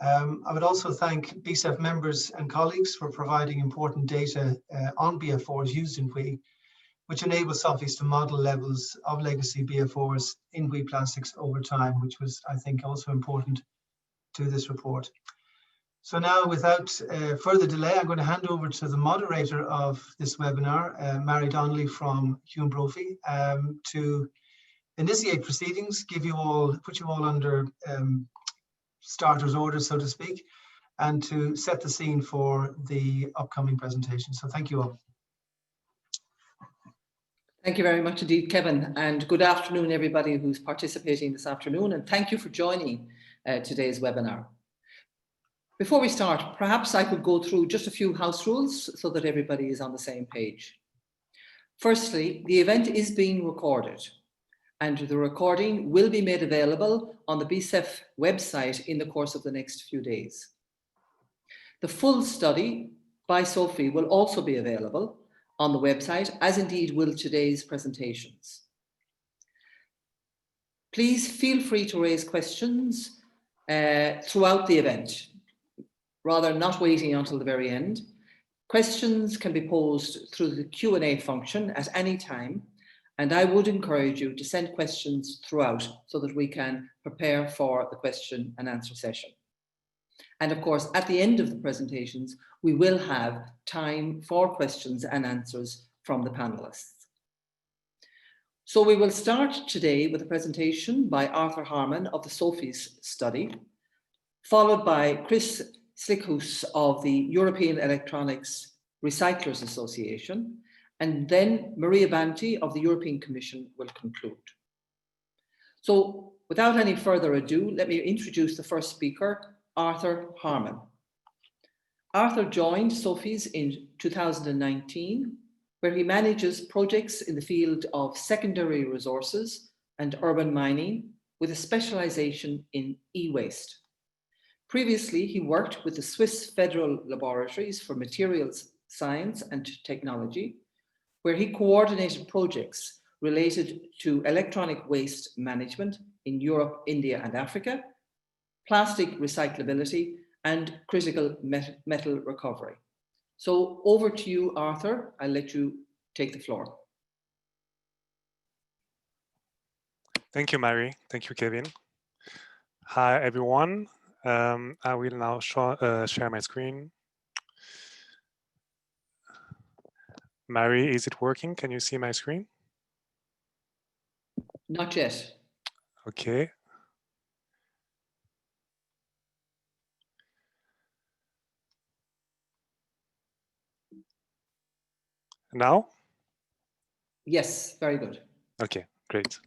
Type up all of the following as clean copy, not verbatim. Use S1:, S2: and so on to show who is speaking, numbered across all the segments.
S1: I would also thank BSEF members and colleagues for providing important data on BFRs used in WEEE, which enables Sofies to model levels of legacy BFRs in WEEE plastics over time, which was, I think, also important to this report. So now, without further delay, I'm going to hand over to the moderator of this webinar, Mary Donnelly from Hume Brophy, to initiate proceedings, put you all under starter's order, so to speak, and to set the scene for the upcoming presentation. So thank you all.
S2: Thank you very much indeed, Kevin, and good afternoon, everybody who's participating this afternoon, and thank you for joining today's webinar. Before we start, perhaps I could go through just a few house rules so that everybody is on the same page. Firstly, the event is being recorded, and the recording will be made available on the BSEF website in the course of the next few days. The full study by Sophie will also be available on the website, as indeed will today's presentations. Please feel free to raise questions throughout the event, rather not waiting until the very end. Questions can be posed through the Q&A function at any time, and I would encourage you to send questions throughout so that we can prepare for the question and answer session. And of course, at the end of the presentations, we will have time for questions and answers from the panelists. So we will start today with a presentation by Arthur Harman of the Sofies study, followed by Chris Slickhus of the European Electronics Recyclers Association, and then Maria Banti of the European Commission will conclude. So without any further ado, let me introduce the first speaker, Arthur Harman. Arthur joined Sofies in 2019, where he manages projects in the field of secondary resources and urban mining with a specialization in e-waste. Previously, he worked with the Swiss Federal Laboratories for Materials Science and Technology, where he coordinated projects related to electronic waste management in Europe, India, and Africa, plastic recyclability, and critical metal recovery. So over to you, Arthur. I'll let you take the floor.
S3: Thank you, Mary. Thank you, Kevin. Hi, everyone. I will now share my screen. Mary, is it working? Can you see my screen?
S2: Not yet.
S3: Okay. Now?
S2: Yes, very good.
S3: Okay, great.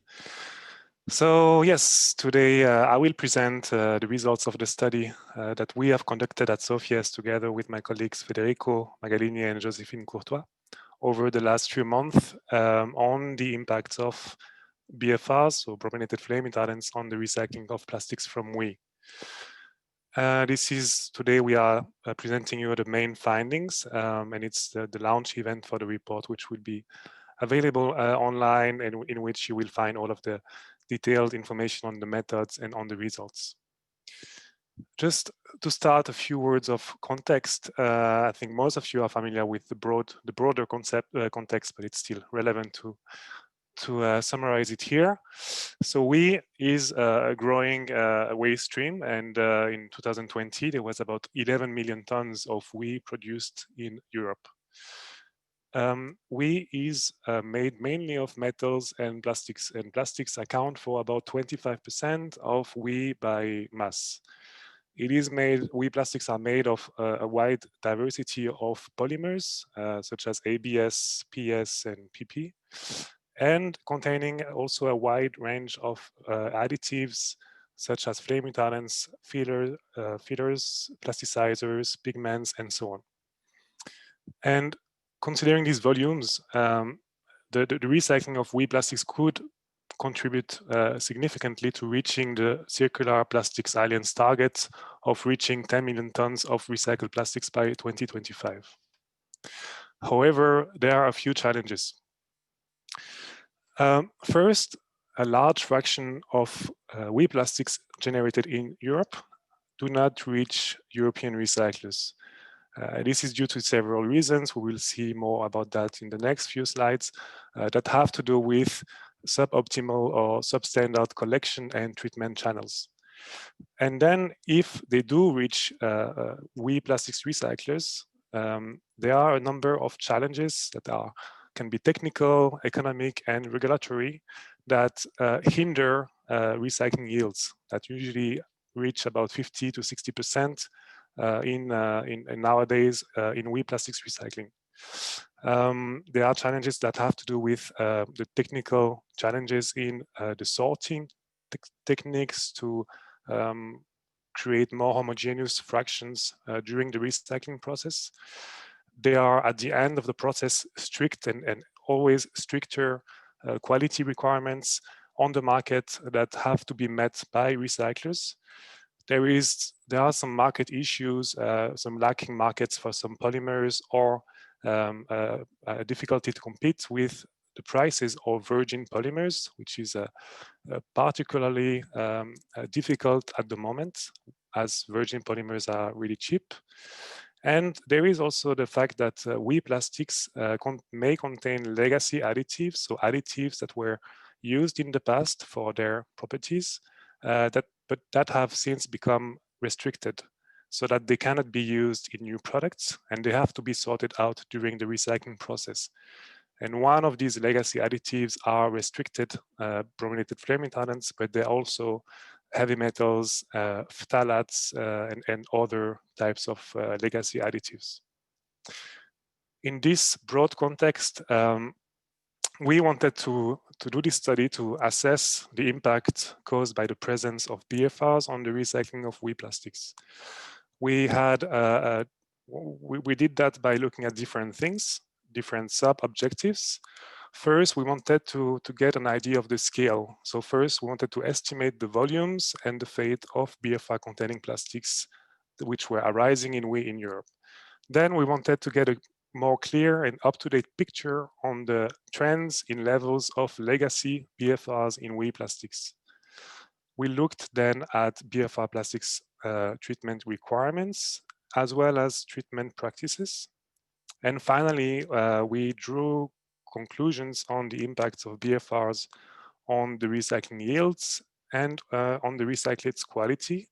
S3: So yes, today I will present the results of the study that we have conducted at Sofies together with my colleagues Federico Magalini and Josephine Courtois over the last few months on the impacts of BFRs, so brominated flame retardants, on the recycling of plastics from WEEE. Today we are presenting you the main findings, and it's the launch event for the report, which will be available online, and in which you will find all of the detailed information on the methods and on the results. Just to start, a few words of context. I think most of you are familiar with the broader context, but it's still relevant to summarize it here. So WEEE is a growing waste stream, and in 2020 there was about 11 million tons of WEEE produced in Europe. WEEE is made mainly of metals and plastics account for about 25% of WEEE by mass. WEEE plastics are made of a wide diversity of polymers, such as ABS, PS, and PP, and containing also a wide range of additives, such as flame retardants, fillers, plasticizers, pigments, and so on. And considering these volumes, the recycling of WEEE plastics could contribute significantly to reaching the Circular Plastics Alliance target of reaching 10 million tons of recycled plastics by 2025. However, there are a few challenges. First, a large fraction of WEEE plastics generated in Europe do not reach European recyclers. This is due to several reasons. We will see more about that in the next few slides that have to do with suboptimal or substandard collection and treatment channels. And then if they do reach WEEE plastics recyclers, there are a number of challenges that can be technical, economic, and regulatory that hinder recycling yields that usually reach about 50 to 60% in nowadays in WEEE plastics recycling. There are challenges that have to do with the technical challenges in the sorting techniques to create more homogeneous fractions during the recycling process. They are at the end of the process strict and always stricter quality requirements on the market that have to be met by recyclers. There are some market issues, some lacking markets for some polymers, or a difficulty to compete with the prices of virgin polymers, which is particularly difficult at the moment, as virgin polymers are really cheap. And there is also the fact that WEEE plastics may contain legacy additives, so additives that were used in the past for their properties, but that have since become restricted, so that they cannot be used in new products, and they have to be sorted out during the recycling process. And one of these legacy additives are restricted brominated flame retardants, but they're also heavy metals, phthalates, and other types of legacy additives. In this broad context, we wanted to do this study to assess the impact caused by the presence of BFRs on the recycling of WEEE plastics. We did that by looking at different things, different sub-objectives. First, we wanted to get an idea of the scale. So first, we wanted to estimate the volumes and the fate of BFR-containing plastics which were arising in WEEE in Europe. Then we wanted to get a more clear and up-to-date picture on the trends in levels of legacy BFRs in WEEE plastics. We looked then at BFR plastics treatment requirements, as well as treatment practices. And finally, we drew conclusions on the impacts of BFRs on the recycling yields and on the recyclate's quality,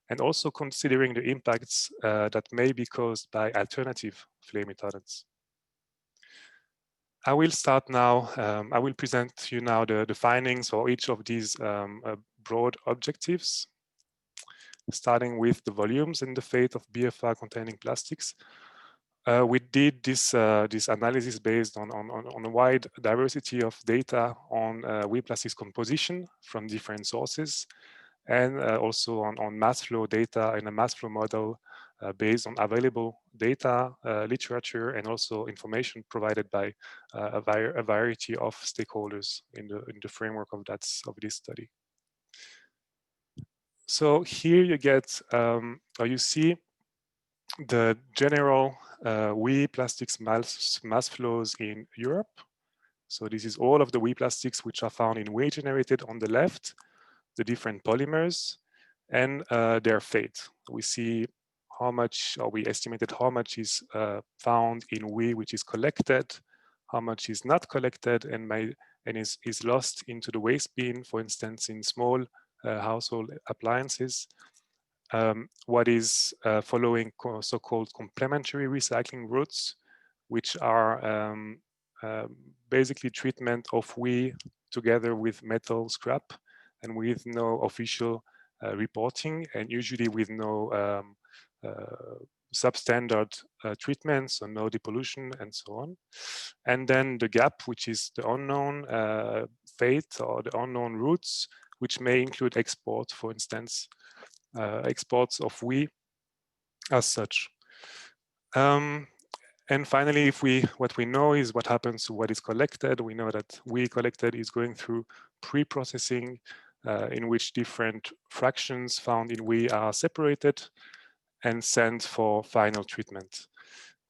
S3: and also considering the impacts that may be caused by alternative flame retardants. I will start now. I will present to you now the findings for each of these broad objectives, starting with the volumes and the fate of BFR containing plastics. We did this analysis based on a wide diversity of data on WEEE plastics composition from different sources, and also on mass flow data and a mass flow model based on available data, literature, and also information provided by a variety of stakeholders in the framework of this study. So here you get, or you see the general WEEE plastics mass flows in Europe. So this is all of the WEEE plastics which are found in WEEE generated on the left, the different polymers, and their fate. We see how much, or we estimated how much is found in WEEE which is collected, how much is not collected and is lost into the waste bin, for instance, in small household appliances. What is following so-called complementary recycling routes, which are basically treatment of WEEE together with metal scrap and with no official reporting, and usually with no substandard treatments, so no depollution and so on. And then the gap, which is the unknown fate or the unknown routes, which may include export, for instance, exports of WEEE as such. And finally, what we know is what happens to what is collected. We know that WEEE collected is going through pre-processing, in which different fractions found in WEEE are separated and sent for final treatment.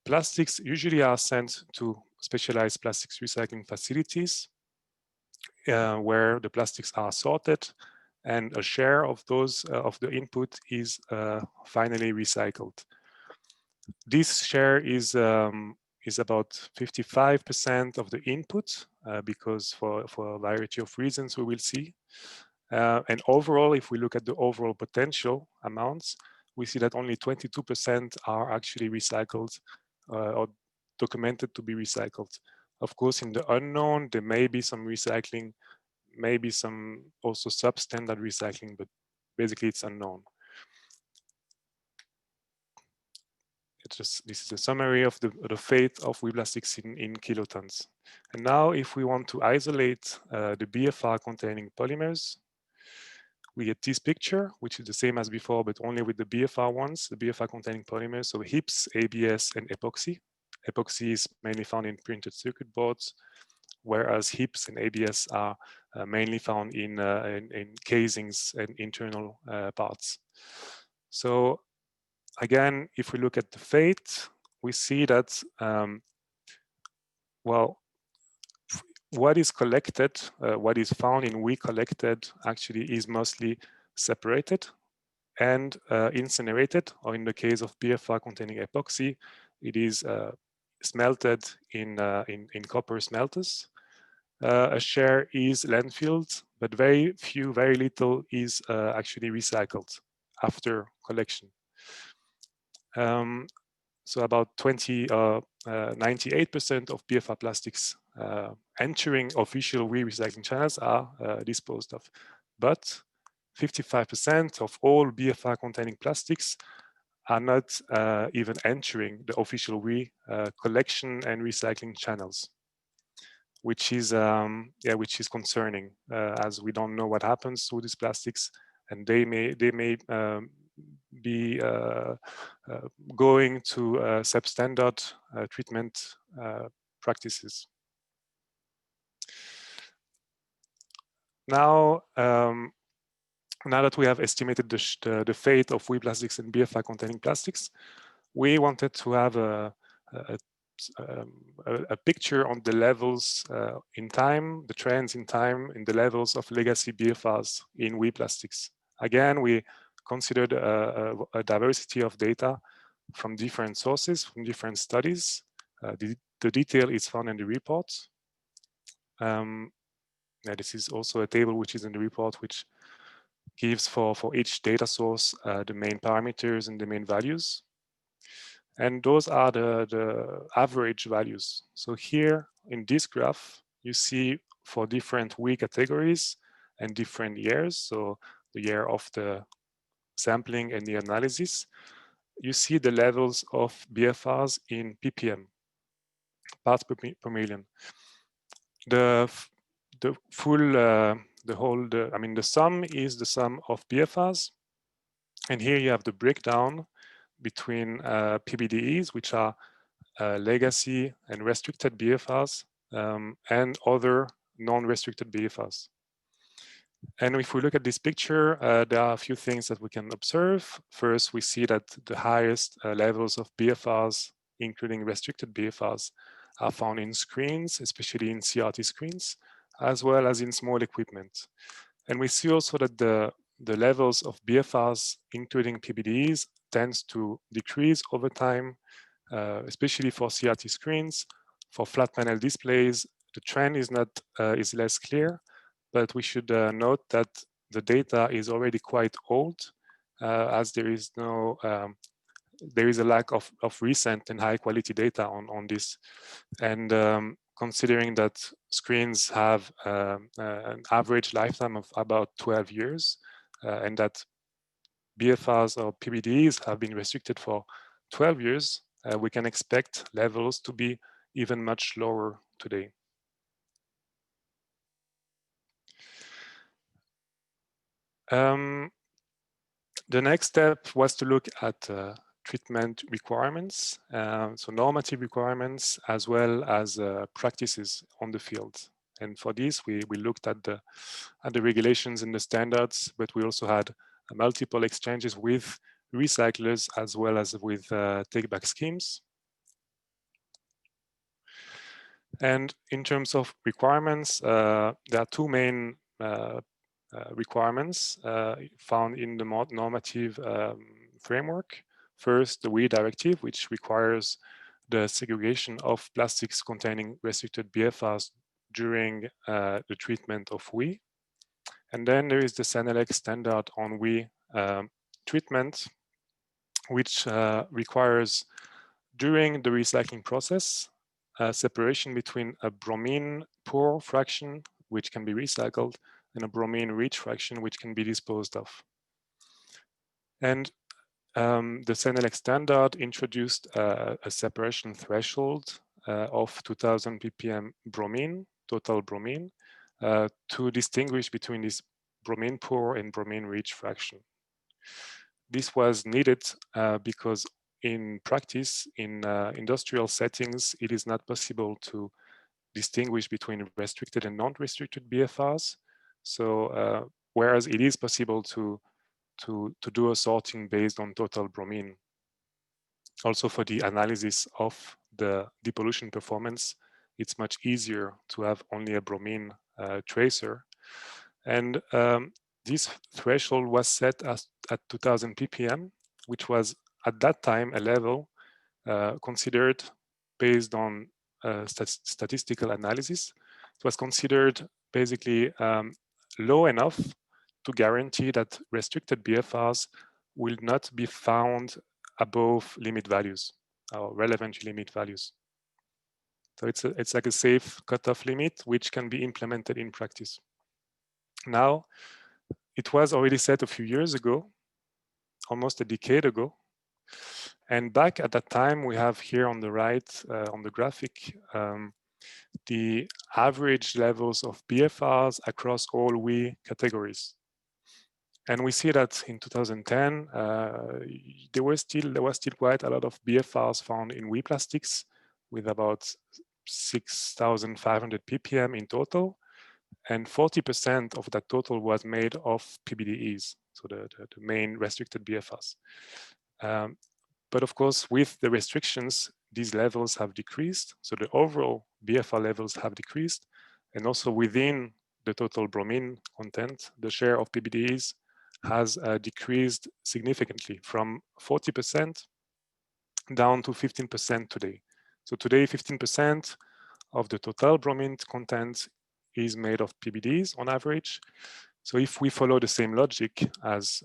S3: Plastics usually are sent to specialized plastics recycling facilities where the plastics are sorted and a share of those of the input is finally recycled. This share is about 55% of the input because for a variety of reasons we will see. And overall, if we look at the overall potential amounts, we see that only 22% are actually recycled or documented to be recycled. Of course, in the unknown, there may be some recycling, maybe some also substandard recycling, but basically it's unknown. It's just, this is a summary of the fate of WEEE plastics in kilotons. And now if we want to isolate the BFR containing polymers, we get this picture, which is the same as before, but only with the BFR ones, the BFR containing polymers, so HIPS, ABS, and epoxy. Epoxy is mainly found in printed circuit boards, whereas HIPS and ABS are mainly found in casings and internal parts. So again, if we look at the fate, we see that, well, what is collected, what is found in WEEE collected actually is mostly separated and incinerated, or in the case of BFR containing epoxy, it is smelted in copper smelters. A share is landfilled, but very little is actually recycled after collection. So about 98% of BFR plastics entering official WEEE recycling channels are disposed of. But 55% of all BFR containing plastics are not even entering the official WEEE collection and recycling channels, which is concerning, as we don't know what happens to these plastics, and they may be going to substandard treatment practices. Now, now that we have estimated the fate of WEEE plastics and BFR containing plastics, we wanted to have a picture on the levels in time, the trends in time, in the levels of legacy BFRs in WEEE plastics. Again, we considered a diversity of data from different sources, from different studies. The detail is found in the report. This is also a table which is in the report, which gives for each data source the main parameters and the main values. And those are the average values. So here in this graph, you see for different WEEE categories and different years, so the year of the sampling and the analysis, you see the levels of BFRs in ppm, parts per million. The sum is the sum of BFRs, and here you have the breakdown between PBDEs, which are legacy and restricted BFRs, and other non-restricted BFRs. And if we look at this picture, there are a few things that we can observe. First, we see that the highest levels of BFRs, including restricted BFRs, are found in screens, especially in CRT screens, as well as in small equipment. And we see also that the levels of BFRs, including PBDEs, tends to decrease over time, especially for CRT screens. For flat panel displays, the trend is less clear, but we should note that the data is already quite old, as there is a lack of recent and high quality data on this. And considering that screens have an average lifetime of about 12 years, and that BFRs or PBDEs have been restricted for 12 years, we can expect levels to be even much lower today. The next step was to look at treatment requirements, so normative requirements, as well as practices on the field. And for this, we looked at the regulations and the standards, but we also had multiple exchanges with recyclers as well as with take-back schemes. And in terms of requirements, there are two main requirements found in the normative framework. First, the WEEE directive, which requires the segregation of plastics containing restricted BFRs during the treatment of WEEE. And then there is the SENELEC standard on WEEE treatment, which requires during the recycling process separation between a bromine poor fraction, which can be recycled, and a bromine rich fraction, which can be disposed of. And the SENELEC standard introduced a separation threshold of 2000 ppm bromine, total bromine, to distinguish between this bromine poor and bromine rich fraction. This was needed because in practice, in industrial settings, it is not possible to distinguish between restricted and non-restricted BFRs. So whereas it is possible to do a sorting based on total bromine. Also for the analysis of the depollution performance, it's much easier to have only a bromine tracer. And this threshold was set at 2000 ppm, which was at that time a level considered based on statistical analysis. It was considered basically low enough to guarantee that restricted BFRs will not be found above limit values or relevant limit values. So it's like a safe cutoff limit which can be implemented in practice. Now, it was already set a few years ago, almost a decade ago. And back at that time, we have here on the right, on the graphic, the average levels of BFRs across all WEEE categories. And we see that in 2010, there was still quite a lot of BFRs found in WEEE plastics, with about 6,500 ppm in total, and 40% of that total was made of PBDEs, so the main restricted BFRs. But of course, with the restrictions, these levels have decreased. So the overall BFR levels have decreased, and also within the total bromine content, the share of PBDEs has decreased significantly from 40% down to 15% today. So today, 15% of the total bromine content is made of PBDs on average. So if we follow the same logic as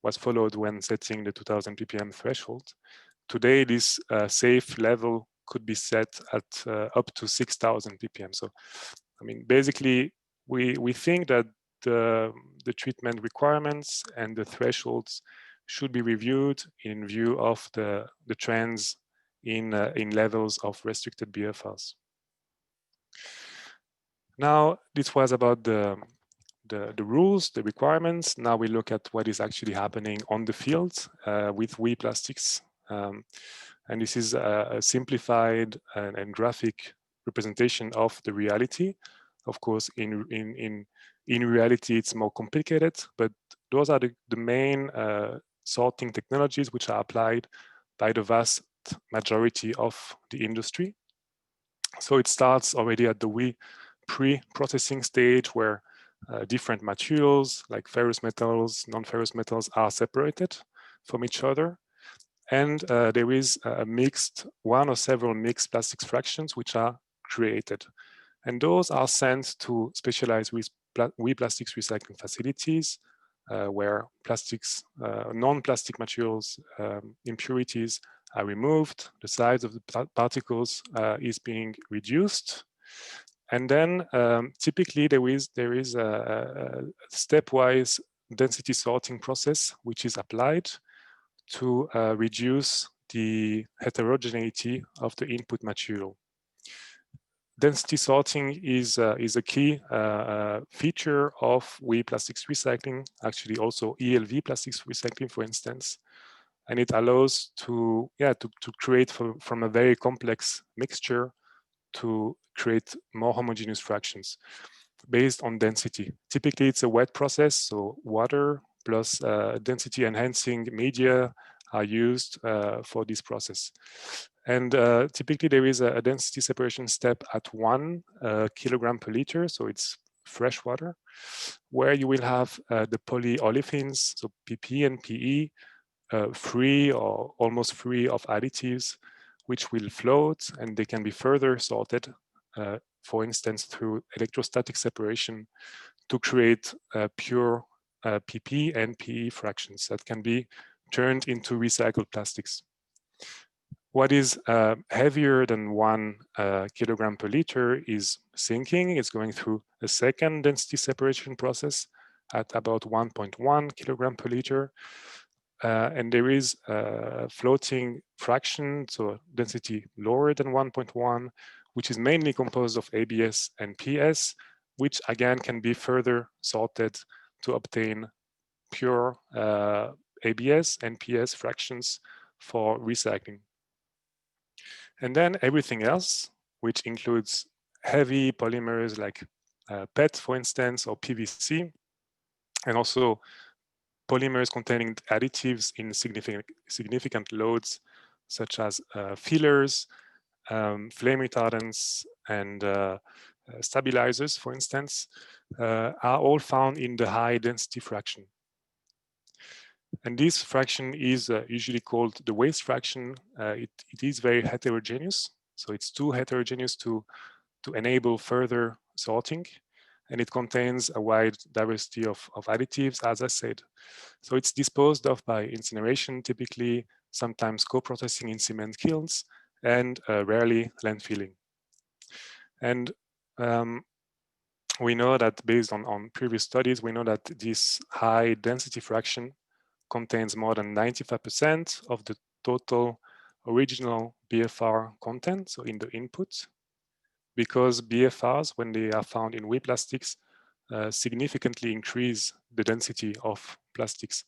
S3: was followed when setting the 2000 ppm threshold, today this safe level could be set at up to 6,000 ppm. So, I mean, basically, we think that the treatment requirements and the thresholds should be reviewed in view of the trends in levels of restricted BFRs. Now, this was about the rules, the requirements. Now we look at what is actually happening on the field with WEEE plastics. And this is a simplified and graphic representation of the reality. Of course, in reality, it's more complicated, but those are the main sorting technologies which are applied by the vast majority of the industry. So it starts already at the WEEE pre-processing stage, where different materials like ferrous metals, non-ferrous metals are separated from each other. And there is a mixed, one or several mixed plastics fractions which are created. And those are sent to specialized WEEE plastics recycling facilities where plastics, non-plastic materials, impurities are removed, the size of the particles is being reduced. And then typically there is a stepwise density sorting process which is applied to reduce the heterogeneity of the input material. Density sorting is a key feature of WEEE plastics recycling, actually also ELV plastics recycling, for instance. And it allows to create from a very complex mixture to create more homogeneous fractions based on density. Typically, it's a wet process, so water plus density enhancing media are used for this process. And typically there is a density separation step at 1 kilogram per liter, so it's fresh water, where you will have the polyolefins, so PP and PE, free or almost free of additives, which will float, and they can be further sorted, for instance, through electrostatic separation to create pure PP and PE fractions that can be turned into recycled plastics. What is heavier than 1 kilogram per liter is sinking. It's going through a second density separation process at about 1.1 kilogram per liter. And there is a floating fraction, so density lower than 1.1, which is mainly composed of ABS and PS, which again can be further sorted to obtain pure ABS and PS fractions for recycling. And then everything else, which includes heavy polymers like PET, for instance, or PVC, and also polymers containing additives in significant loads, such as fillers, flame retardants, and stabilizers, for instance, are all found in the high density fraction. And this fraction is usually called the waste fraction. It is very heterogeneous. So it's too heterogeneous to enable further sorting. And it contains a wide diversity of additives, as I said. So it's disposed of by incineration, typically, sometimes co-processing in cement kilns, and rarely landfilling. And we know that based on previous studies, we know that this high density fraction contains more than 95% of the total original BFR content, so in the input, because BFRs, when they are found in WEEE plastics, significantly increase the density of plastics.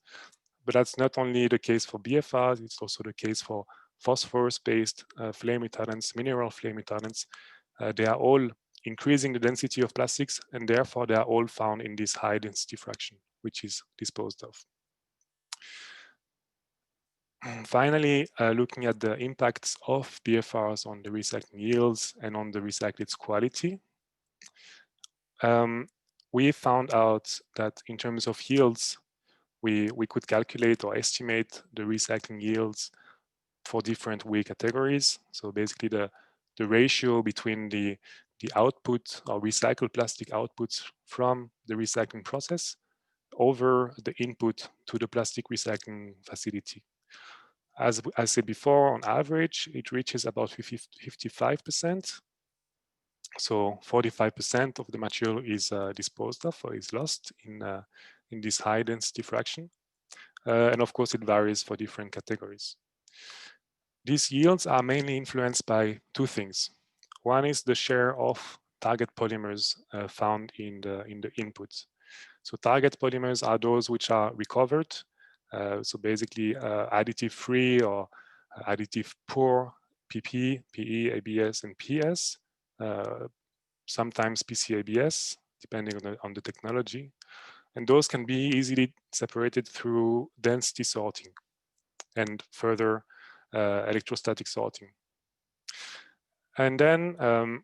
S3: But that's not only the case for BFRs, it's also the case for phosphorus-based flame retardants, mineral flame retardants. They are all increasing the density of plastics, and therefore they are all found in this high density fraction, which is disposed of. Finally, looking at the impacts of BFRs on the recycling yields and on the recyclate's quality, we found out that in terms of yields, we could calculate or estimate the recycling yields for different WEEE categories. So basically the ratio between the output or recycled plastic outputs from the recycling process over the input to the plastic recycling facility. As I said before, on average, it reaches about 55%. So 45% of the material is disposed of or is lost in this high density fraction. And of course, it varies for different categories. These yields are mainly influenced by two things. One is the share of target polymers found in the inputs. So target polymers are those which are recovered. So basically additive-free or additive-poor PP, PE, ABS, and PS. Sometimes PCABS, depending on the technology. And those can be easily separated through density sorting and further electrostatic sorting. And then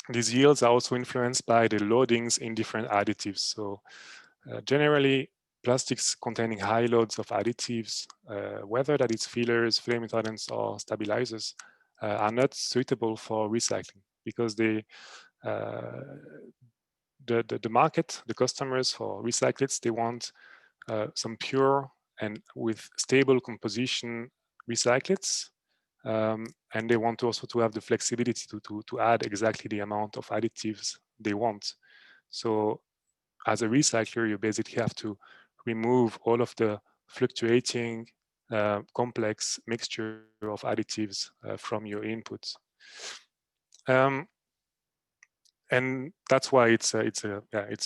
S3: these yields are also influenced by the loadings in different additives. So generally, plastics containing high loads of additives, whether that is fillers, flame retardants, or stabilizers, are not suitable for recycling because the market, the customers for recyclates, they want some pure and with stable composition recyclates, and they want also to have the flexibility to add exactly the amount of additives they want. So as a recycler, you basically have to remove all of the fluctuating complex mixture of additives from your inputs. And that's why it's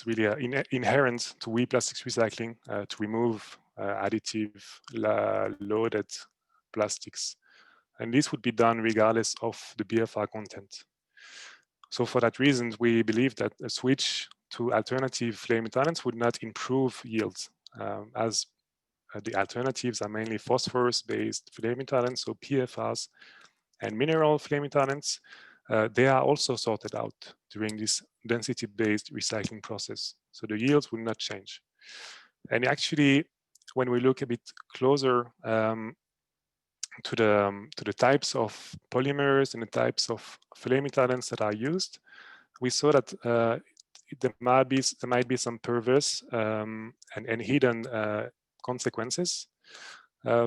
S3: really inherent to WEEE plastics recycling to remove additive loaded plastics. And this would be done regardless of the BFR content. So for that reason, we believe that a switch to alternative flame retardants would not improve yields, as the alternatives are mainly phosphorus-based flame retardants, so PFRs, and mineral flame retardants, they are also sorted out during this density-based recycling process. So the yields will not change. And actually, when we look a bit closer to the types of polymers and the types of flame retardants that are used, we saw that there might be some perverse and hidden consequences.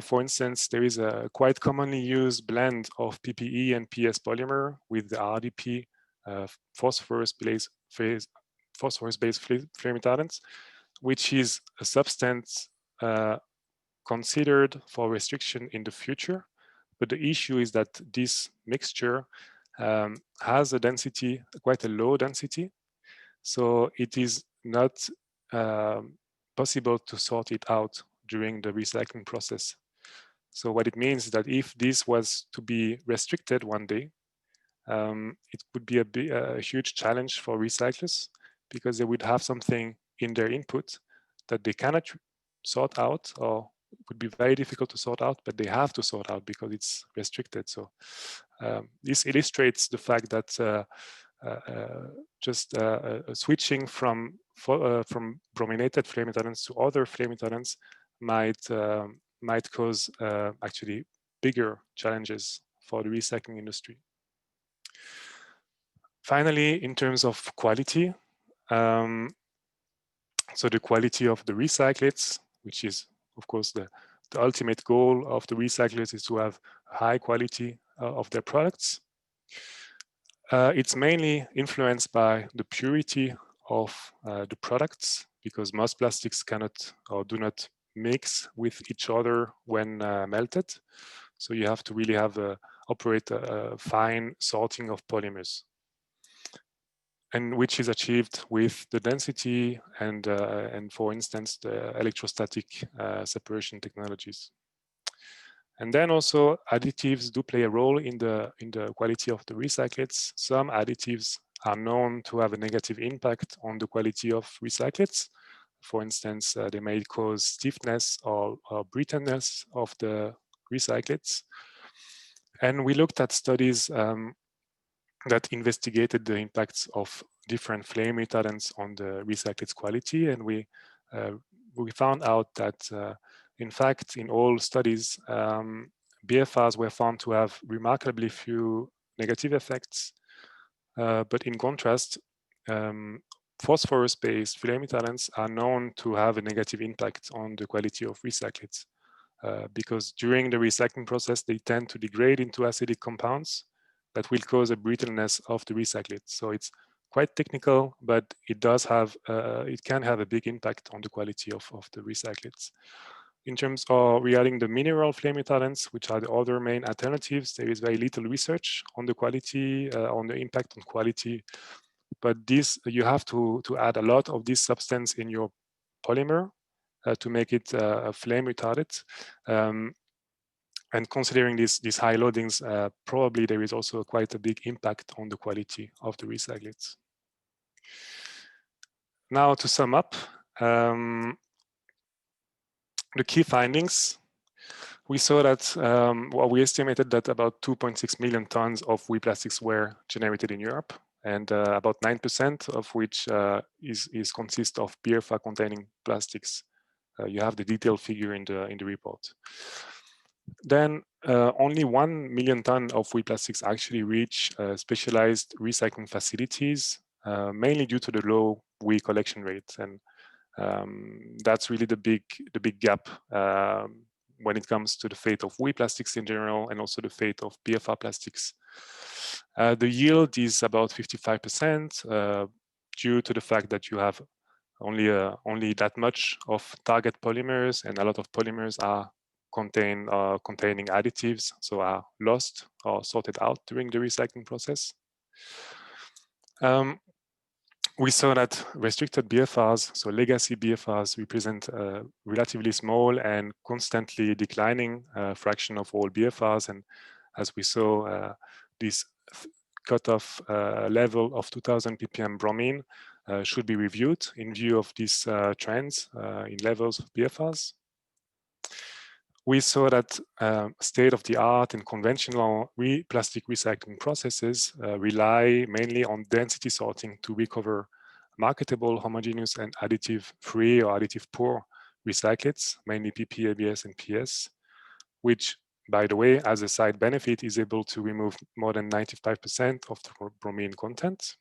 S3: For instance, there is a quite commonly used blend of PPE and PS polymer with the RDP phosphorus-based flame retardants, which is a substance considered for restriction in the future. But the issue is that this mixture has a density, quite a low density. So it is not possible to sort it out during the recycling process. So what it means is that if this was to be restricted one day, it would be a huge challenge for recyclers, because they would have something in their input that they cannot sort out, or it would be very difficult to sort out, but they have to sort out because it's restricted. So this illustrates the fact that just switching from brominated flame retardants to other flame retardants might cause actually bigger challenges for the recycling industry. Finally, in terms of quality, so the quality of the recyclates, which is of course the ultimate goal of the recyclers, is to have high quality of their products. It's mainly influenced by the purity of the products, because most plastics cannot or do not mix with each other when melted. So you have to really operate a fine sorting of polymers, and which is achieved with the density and for instance, the electrostatic separation technologies. And then also additives do play a role in the quality of the recyclates. Some additives are known to have a negative impact on the quality of recyclates. For instance, they may cause stiffness or brittleness of the recyclates. And we looked at studies that investigated the impacts of different flame retardants on the recyclates quality, and we found out that in fact, in all studies, BFRs were found to have remarkably few negative effects, but in contrast, phosphorus-based flame retardants are known to have a negative impact on the quality of recyclates, because during the recycling process, they tend to degrade into acidic compounds that will cause a brittleness of the recyclate. So it's quite technical, but it does have, it can have a big impact on the quality of the recyclates. In terms of regarding the mineral flame retardants, which are the other main alternatives, there is very little research on the quality, on the impact on quality. But this, you have to add a lot of this substance in your polymer to make it a flame retardant. And considering these high loadings, probably there is also quite a big impact on the quality of the recyclates. Now to sum up, the key findings, we saw that, well, we estimated that about 2.6 million tons of WEEE plastics were generated in Europe, and about 9% of which consists of BFR containing plastics. You have the detailed figure in the report. Then only 1 million tons of WEEE plastics actually reach specialized recycling facilities, mainly due to the low WEEE collection rate, and that's really the big gap when it comes to the fate of WEEE plastics in general, and also the fate of BFR plastics. The yield is about 55% due to the fact that you have only that much of target polymers, and a lot of polymers are containing additives, so are lost or sorted out during the recycling process. We saw that restricted BFRs, so legacy BFRs, represent a relatively small and constantly declining fraction of all BFRs. And as we saw, this cutoff level of 2000 ppm bromine should be reviewed in view of these trends in levels of BFRs. we saw that state-of-the-art and conventional plastic recycling processes rely mainly on density sorting to recover marketable, homogeneous, and additive-free or additive-poor recyclates, mainly PP, ABS, and PS, which, by the way, as a side benefit, is able to remove more than 95% of the bromine content.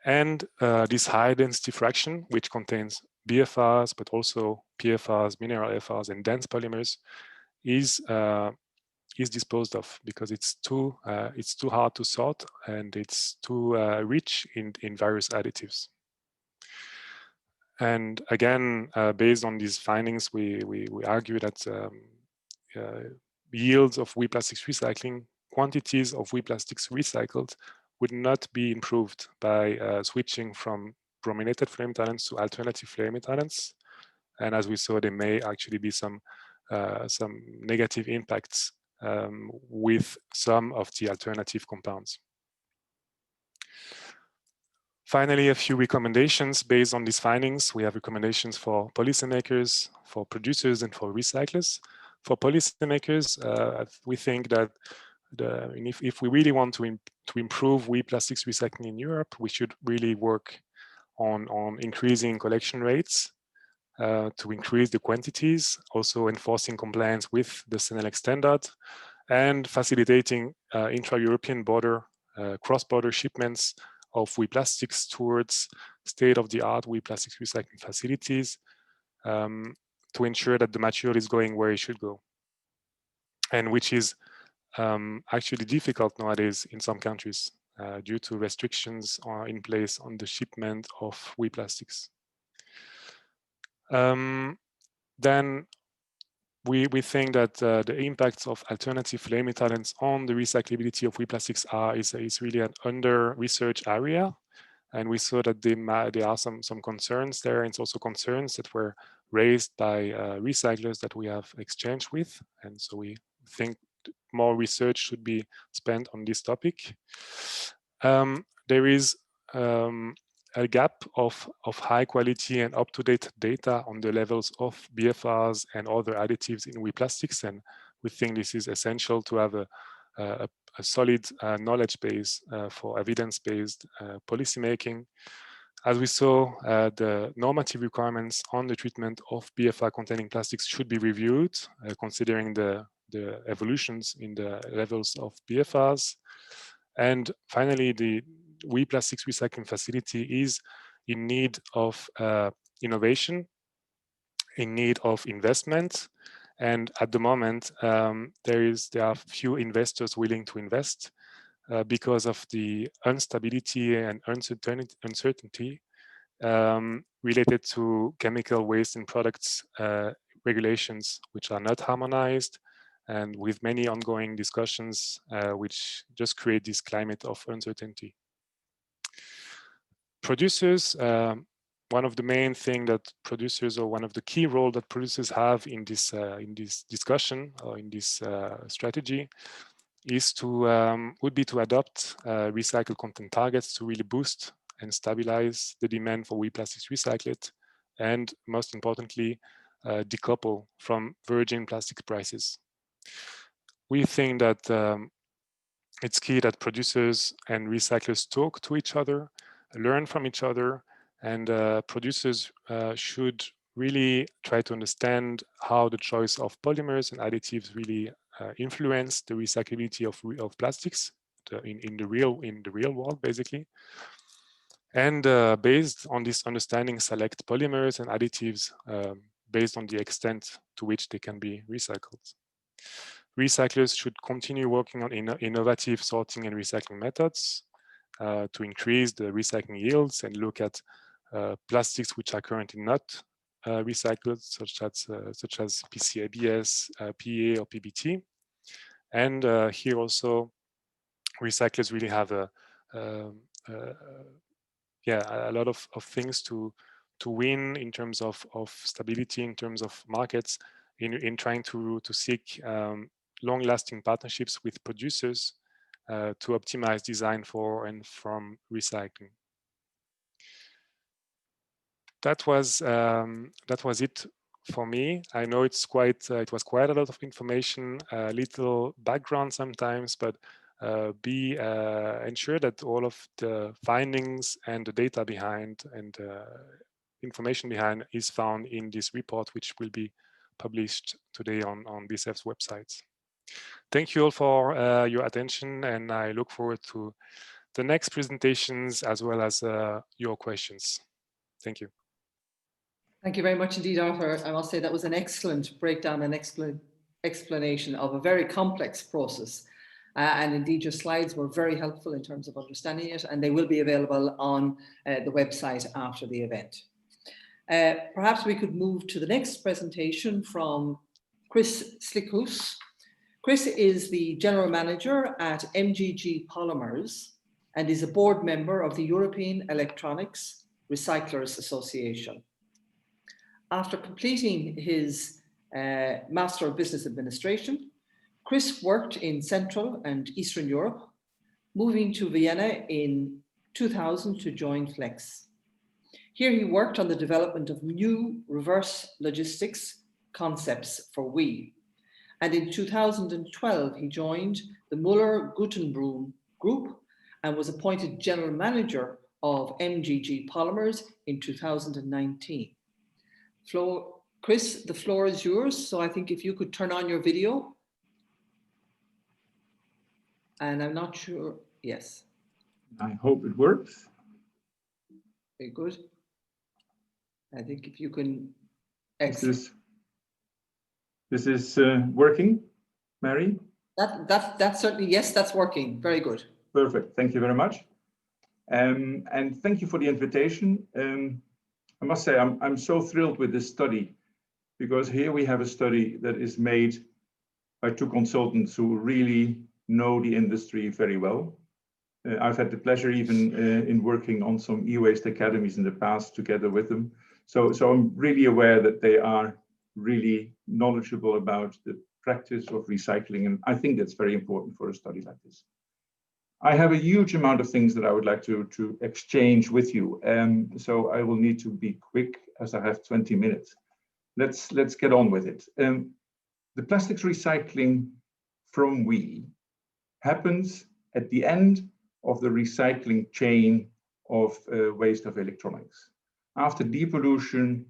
S3: And this high density fraction, which contains BFRs, but also PFRs, mineral FRs, and dense polymers, is disposed of because it's too hard to sort and it's too rich in various additives. And again, based on these findings, we argue that yields of WEEE plastics recycling, quantities of WEEE plastics recycled would not be improved by switching from brominated flame retardants to alternative flame retardants. And as we saw, there may actually be some negative impacts with some of the alternative compounds. Finally, a few recommendations based on these findings. We have recommendations for policymakers, for producers, and for recyclers. For policymakers, we think that if we really want to improve WEEE plastics recycling in Europe, we should really work on increasing collection rates to increase the quantities, also enforcing compliance with the Senelec standard, and facilitating intra-European cross-border shipments of WEEE plastics towards state-of-the-art WEEE plastics recycling facilities to ensure that the material is going where it should go, and which is actually difficult nowadays in some countries due to restrictions in place on the shipment of WEEE plastics. Then we think that the impacts of alternative flame retardants on the recyclability of WEEE plastics is really an under-researched area. And we saw that there are some concerns there, and it's also concerns that were raised by recyclers that we have exchanged with. And so we think more research should be spent on this topic. There is a gap of high quality and up-to-date data on the levels of BFRs and other additives in WEEE plastics, and we think this is essential to have a solid knowledge base for evidence-based policymaking. As we saw, the normative requirements on the treatment of BFR-containing plastics should be reviewed, considering the evolutions in the levels of BFRs. And finally, the WEEE plastics recycling facility is in need of innovation, in need of investment. And at the moment, there are few investors willing to invest because of the instability and uncertainty related to chemical waste and products regulations, which are not harmonized, and with many ongoing discussions, which just create this climate of uncertainty. Producers, one of the main things that producers, or one of the key role that producers have in this discussion or in this strategy, is would be to adopt recycled content targets to really boost and stabilize the demand for WEEE plastics recycled, and most importantly, decouple from virgin plastic prices. We think that it's key that producers and recyclers talk to each other, learn from each other, and producers should really try to understand how the choice of polymers and additives really influence the recyclability of plastics in the real world, basically. And based on this understanding, select polymers and additives based on the extent to which they can be recycled. Recyclers should continue working on innovative sorting and recycling methods to increase the recycling yields and look at plastics which are currently not recycled, such as PCABS, PA, or PBT. And here also, recyclers really have a lot of things to win in terms of stability, in terms of markets, in trying to seek long-lasting partnerships with producers to optimize design for and from recycling. That was it for me. I know it's quite, it was quite a lot of information, little background sometimes, but be ensure that all of the findings and the data behind and information behind is found in this report, which will be published today on BSEF's website. Thank you all for your attention, and I look forward to the next presentations as well as your questions. Thank you.
S2: Thank you very much indeed, Arthur. I must say that was an excellent breakdown and explanation of a very complex process. And indeed, your slides were very helpful in terms of understanding it, and they will be available on the website after the event. Perhaps we could move to the next presentation from Chris Slickhus. Chris is the General Manager at MGG Polymers and is a board member of the European Electronics Recyclers Association. After completing his Master of Business Administration, Chris worked in Central and Eastern Europe, moving to Vienna in 2000 to join Flex. Here he worked on the development of new reverse logistics concepts for WEEE. And in 2012, he joined the Müller-Guttenbrunn Group and was appointed General Manager of MGG Polymers in 2019. Chris, the floor is yours. So I think if you could turn on your video. And I'm not sure, yes.
S4: I hope it works.
S2: Very good. I think if you can.
S4: This is working, Mary?
S2: That's certainly, yes, that's working. Very good.
S4: Perfect. Thank you very much. And thank you for the invitation. I must say, I'm so thrilled with this study, because here we have a study that is made by two consultants who really know the industry very well. I've had the pleasure even in working on some e-waste academies in the past together with them. So I'm really aware that they are really knowledgeable about the practice of recycling. And I think that's very important for a study like this. I have a huge amount of things that I would like to exchange with you. So I will need to be quick as I have 20 minutes. Let's get on with it. The plastics recycling from WEEE happens at the end of the recycling chain of waste of electronics. After depollution,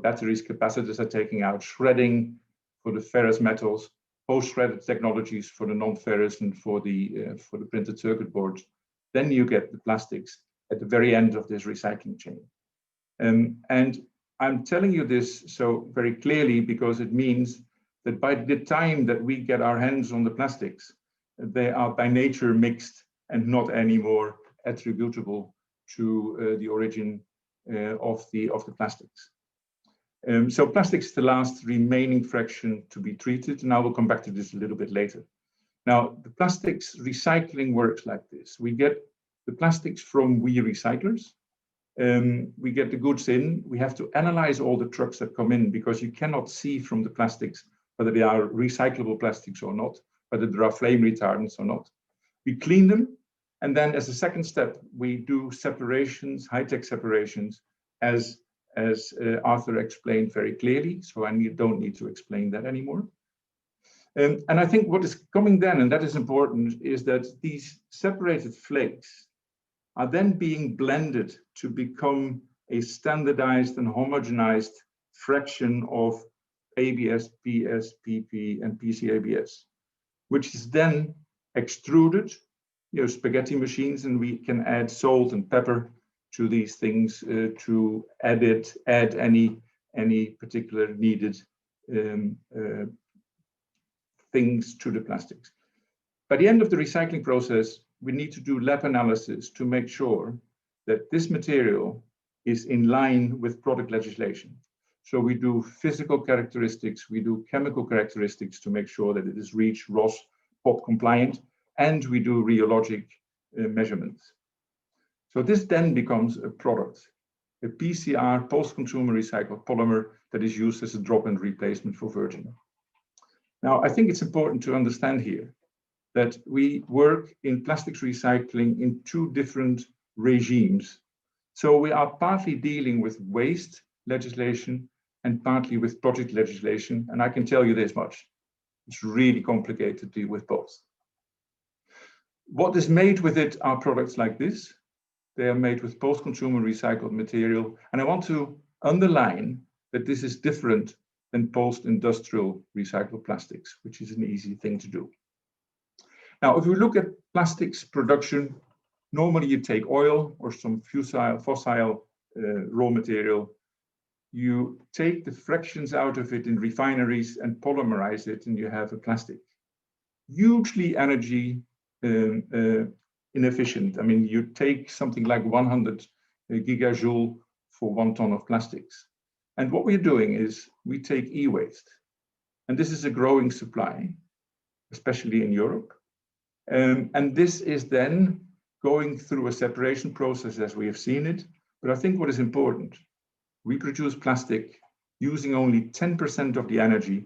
S4: batteries, capacitors are taken out, shredding for the ferrous metals, post-shredded technologies for the non-ferrous and for the printed circuit boards, then you get the plastics at the very end of this recycling chain. And I'm telling you this so very clearly because it means that by the time that we get our hands on the plastics, they are by nature mixed and not anymore attributable to the origin of the plastics. So plastics is the last remaining fraction to be treated, and I will come back to this a little bit later. Now, the plastics recycling works like this. We get the plastics from WEEE recyclers. We get the goods in. We have to analyze all the trucks that come in because you cannot see from the plastics whether they are recyclable plastics or not, whether there are flame retardants or not. We clean them, and then as a second step, we do separations, high-tech separations, as Arthur explained very clearly, so I don't need to explain that anymore. And I think what is coming then, and that is important, is that these separated flakes are then being blended to become a standardized and homogenized fraction of ABS, PS, PP, and PCABS, which is then extruded, spaghetti machines, and we can add salt and pepper to these things to add any particular needed things to the plastics. By the end of the recycling process, we need to do lab analysis to make sure that this material is in line with product legislation. So we do physical characteristics, we do chemical characteristics to make sure that it is REACH, RoHS, POP compliant, and we do rheologic measurements. So this then becomes a product, a PCR, post-consumer recycled polymer that is used as a drop-in replacement for virgin. Now, I think it's important to understand here that we work in plastics recycling in two different regimes. So we are partly dealing with waste legislation, and partly with project legislation. And I can tell you this much, it's really complicated to deal with both. What is made with it are products like this. They are made with post-consumer recycled material. And I want to underline that this is different than post-industrial recycled plastics, which is an easy thing to do. Now, if we look at plastics production, normally you take oil or some fossil raw material, you take the fractions out of it in refineries and polymerize it, and you have a plastic. Hugely energy inefficient. I mean, you take something like 100 gigajoule for 1 ton of plastics. And what we're doing is we take e-waste, and this is a growing supply, especially in Europe. And this is then going through a separation process as we have seen it. But I think what is important, we produce plastic using only 10% of the energy,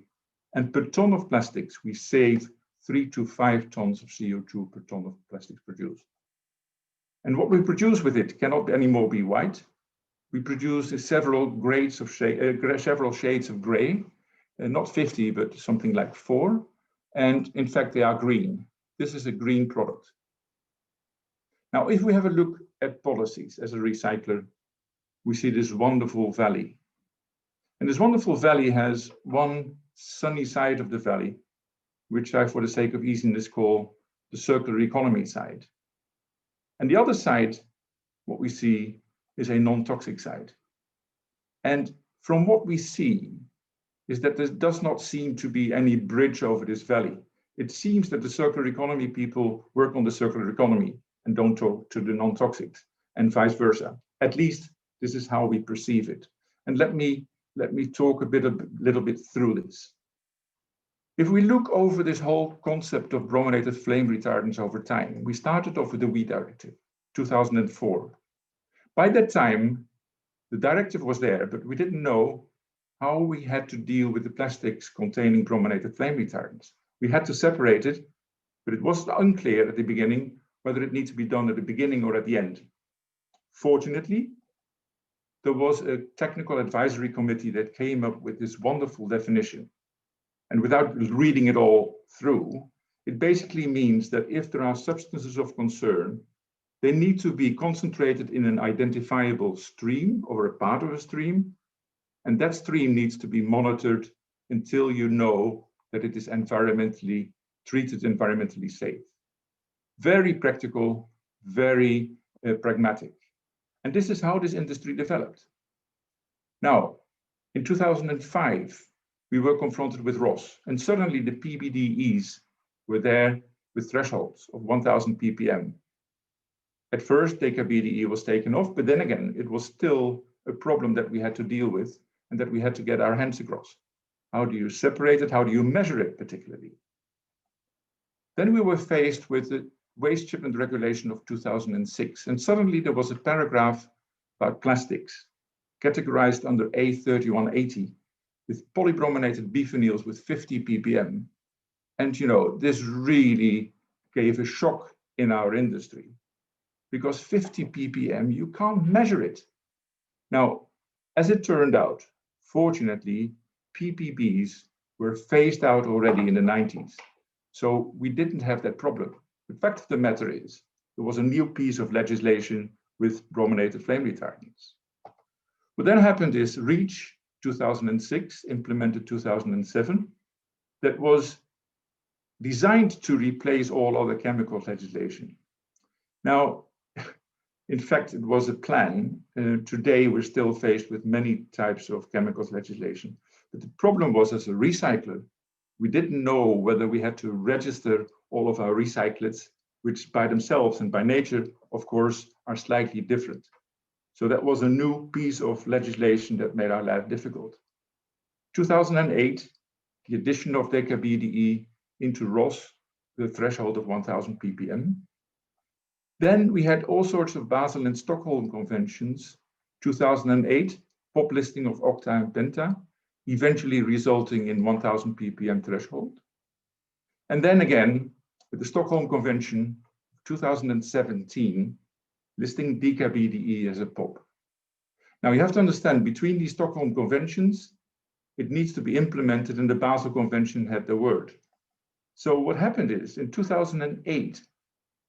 S4: and per ton of plastics, we save 3 to 5 tons of CO2 per ton of plastics produced. And what we produce with it cannot anymore be white. We produce several grades of several shades of gray, not 50, but something like 4. And in fact, they are green. This is a green product. Now, if we have a look at policies as a recycler, we see this wonderful valley. And this wonderful valley has one sunny side of the valley, which I, for the sake of easiness, call the circular economy side. And the other side, what we see, is a non-toxic side. And from what we see is that there does not seem to be any bridge over this valley. It seems that the circular economy people work on the circular economy and don't talk to the non-toxics, and vice versa. At least this is how we perceive it. And let me talk a little bit through this. If we look over this whole concept of brominated flame retardants over time, we started off with the WEEE directive, 2004. By that time, the directive was there, but we didn't know how we had to deal with the plastics containing brominated flame retardants. We had to separate it, but it was unclear at the beginning whether it needs to be done at the beginning or at the end. Fortunately, there was a technical advisory committee that came up with this wonderful definition. And without reading it all through, it basically means that if there are substances of concern, they need to be concentrated in an identifiable stream or a part of a stream. And that stream needs to be monitored until you know that it is environmentally treated, environmentally safe. Very practical, very pragmatic. And this is how this industry developed. Now, in 2005, we were confronted with ROS, and suddenly the PBDEs were there with thresholds of 1000 ppm. At first, DKBDE was taken off, but then again, it was still a problem that we had to deal with and that we had to get our hands across. How do you separate it? How do you measure it particularly? Then we were faced with the waste shipment regulation of 2006, and suddenly there was a paragraph about plastics categorized under A3180 with polybrominated biphenyls with 50 ppm. And you know, this really gave a shock in our industry because 50 ppm, you can't measure it. Now, as it turned out, fortunately, PPBs were phased out already in the 90s. So we didn't have that problem. The fact of the matter is, there was a new piece of legislation with brominated flame retardants. What then happened is REACH 2006, implemented 2007, that was designed to replace all other chemicals legislation. Now, in fact, it was a plan. Today, we're still faced with many types of chemicals legislation. But the problem was, as a recycler, we didn't know whether we had to register all of our recyclates, which by themselves and by nature, of course, are slightly different. So that was a new piece of legislation that made our life difficult. 2008, the addition of DKBDE into ROS, the threshold of 1000 ppm. Then we had all sorts of Basel and Stockholm conventions. 2008, pop listing of octa and penta, eventually resulting in 1000 ppm threshold. And then again, with the Stockholm Convention, 2017, listing DKBDE as a POP. Now you have to understand, between these Stockholm Conventions, It needs to be implemented, and the Basel Convention had the word. So what happened is, in 2008,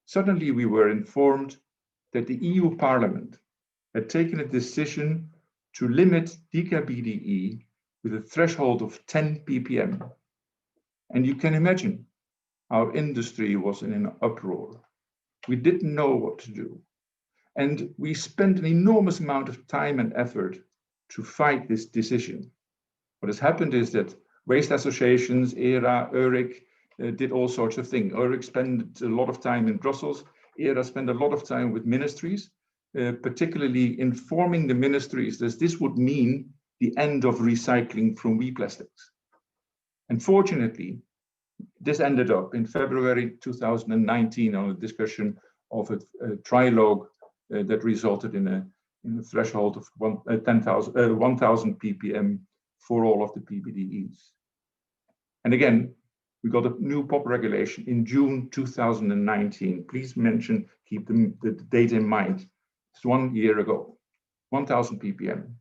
S4: suddenly we were informed that the EU Parliament had taken a decision to limit DKBDE with a threshold of 10 ppm. And you can imagine our industry was in an uproar. We didn't know what to do. And we spent an enormous amount of time and effort to fight this decision. What has happened is that waste associations, ERA, EURIC, did all sorts of things. EURIC spent a lot of time in Brussels. ERA spent a lot of time with ministries, particularly informing the ministries that this would mean the end of recycling from WEEE plastics. Unfortunately, this ended up in February 2019 on a discussion of a trilogue that resulted in a threshold of 1,000 ppm for all of the PBDEs. And again, we got a new POP regulation in June 2019. Please keep the date in mind. It's 1 year ago, 1,000 ppm.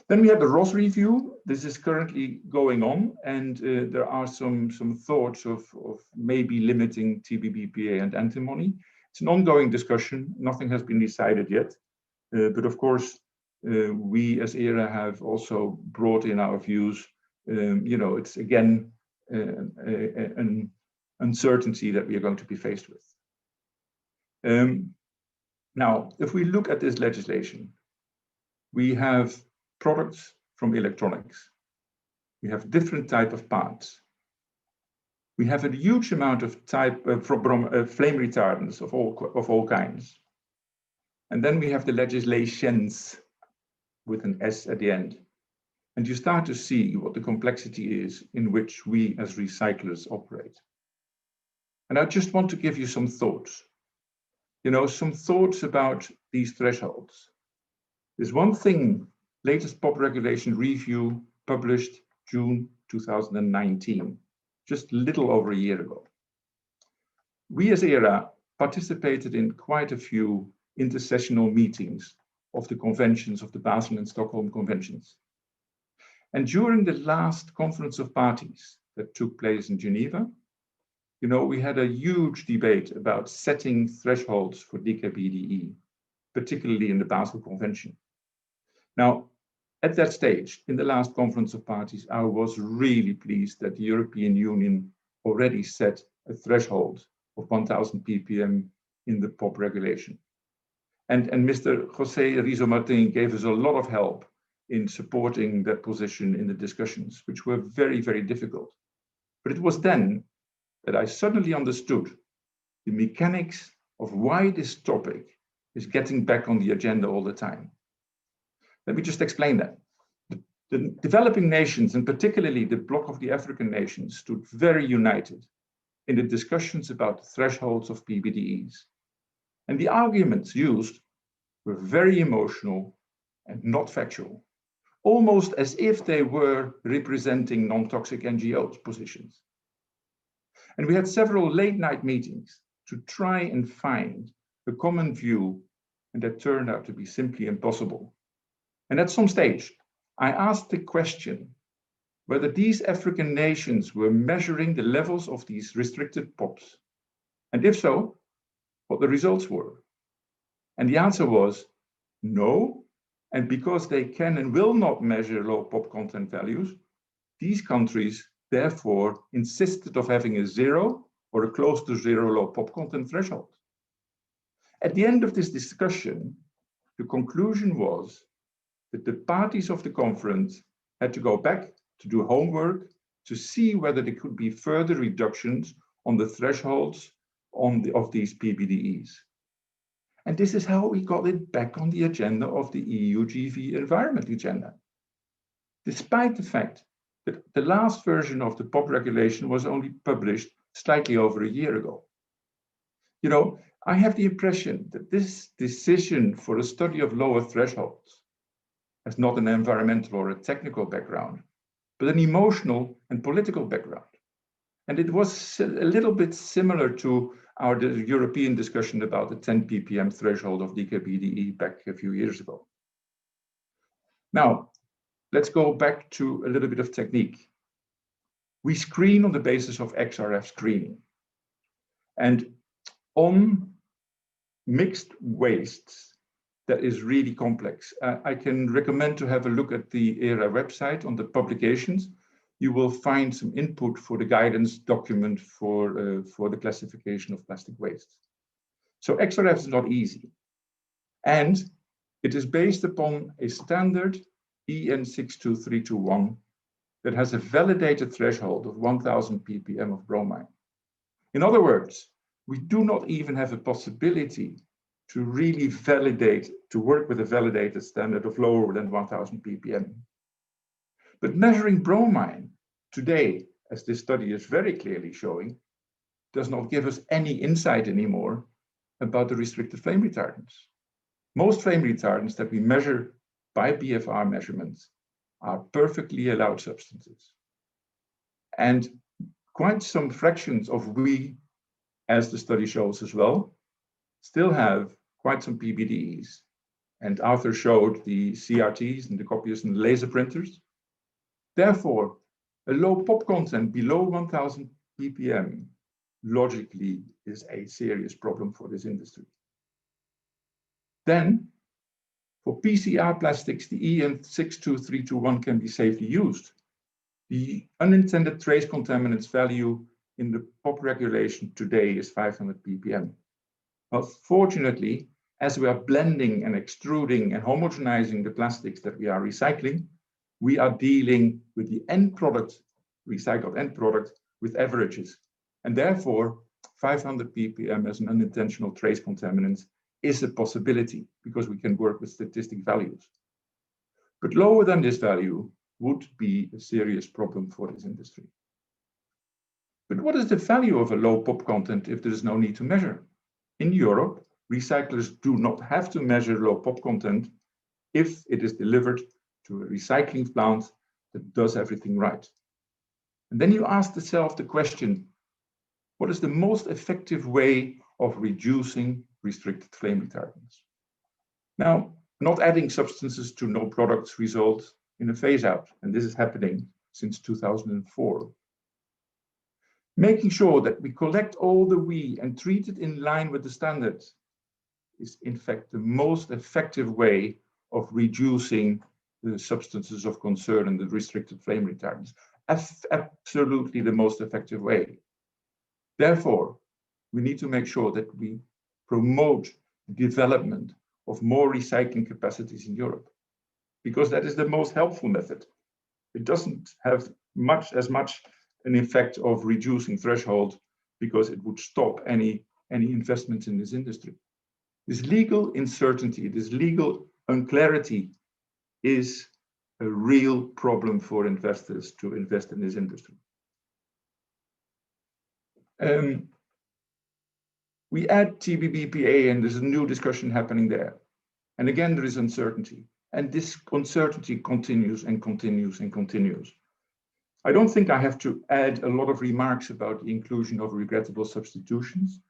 S4: Then we had the ROS review. This is currently going on, and there are some thoughts of maybe limiting TBBPA and antimony. It's an ongoing discussion. Nothing has been decided yet. But of course, we as ERA have also brought in our views. It's again an uncertainty that we are going to be faced with. Now, if we look at this legislation, we have products from electronics. We have different type of parts. We have a huge amount of flame retardants of all kinds. And then we have the legislations with an S at the end. And you start to see what the complexity is in which we as recyclers operate. And I just want to give you some thoughts. Some thoughts about these thresholds. There's one thing, latest POP regulation review published June 2019, just a little over a year ago. We as ERA participated in quite a few intersessional meetings of the conventions of the Basel and Stockholm conventions. And during the last conference of parties that took place in Geneva, we had a huge debate about setting thresholds for DKBDE, particularly in the Basel Convention. Now, at that stage, in the last conference of parties, I was really pleased that the European Union already set a threshold of 1,000 ppm in the POP regulation. And Mr. José Rizo Martín gave us a lot of help in supporting that position in the discussions, which were very, very difficult. But it was then that I suddenly understood the mechanics of why this topic is getting back on the agenda all the time. Let me just explain that. The developing nations, and particularly the bloc of the African nations, stood very united in the discussions about the thresholds of PBDEs. And the arguments used were very emotional and not factual, almost as if they were representing non-toxic NGOs positions. And we had several late-night meetings to try and find a common view, and that turned out to be simply impossible. And at some stage, I asked the question whether these African nations were measuring the levels of these restricted POPs, and if so, what the results were. And the answer was no, and because they can and will not measure low POP content values, these countries therefore insisted of having a 0 or a close to 0 low POP content threshold. At the end of this discussion, the conclusion was that the parties of the conference had to go back to do homework to see whether there could be further reductions on the thresholds of these PBDEs. And this is how we got it back on the agenda of the EU GV environment agenda. Despite the fact that the last version of the POP regulation was only published slightly over a year ago. I have the impression that this decision for a study of lower thresholds has not an environmental or a technical background, but an emotional and political background. And it was a little bit similar to the European discussion about the 10 ppm threshold of DKBDE back a few years ago. Now, let's go back to a little bit of technique. We screen on the basis of XRF screening. And on mixed wastes, that is really complex. I can recommend to have a look at the ERA website on the publications. You will find some input for the guidance document for the classification of plastic waste. So XRF is not easy. And it is based upon a standard EN 62321 that has a validated threshold of 1000 ppm of bromine. In other words, we do not even have a possibility to really validate, to work with a validated standard of lower than 1000 ppm. But measuring bromine today, as this study is very clearly showing, does not give us any insight anymore about the restricted flame retardants. Most flame retardants that we measure by BFR measurements are perfectly allowed substances. And quite some fractions of WEEE, as the study shows as well, still have quite some PBDEs. And Arthur showed the CRTs and the copiers and the laser printers. Therefore, a low pop content below 1000 ppm logically is a serious problem for this industry. Then, for PCR plastics, the EN 62321 can be safely used. The unintended trace contaminants value in the POP regulation today is 500 ppm. Well, fortunately, as we are blending and extruding and homogenizing the plastics that we are recycling, we are dealing with the end product, recycled end product, with averages. And therefore, 500 ppm as an unintentional trace contaminant is a possibility because we can work with statistic values. But lower than this value would be a serious problem for this industry. But what is the value of a low pop content if there is no need to measure? In Europe, recyclers do not have to measure low pop content if it is delivered to a recycling plant that does everything right. And then you ask yourself the question, what is the most effective way of reducing restricted flame retardants? Now, not adding substances to no products results in a phase out, and this is happening since 2004. Making sure that we collect all the WEEE and treat it in line with the standards is in fact the most effective way of reducing the substances of concern and the restricted flame retardants. Absolutely the most effective way. Therefore, we need to make sure that we promote the development of more recycling capacities in Europe, because that is the most helpful method. It doesn't have as much an effect of reducing threshold because it would stop any investments in this industry. This legal uncertainty, this legal unclarity is a real problem for investors to invest in this industry. We add TBBPA and there's a new discussion happening there. And again, there is uncertainty. And this uncertainty continues and continues and continues. I don't think I have to add a lot of remarks about the inclusion of regrettable substitutions,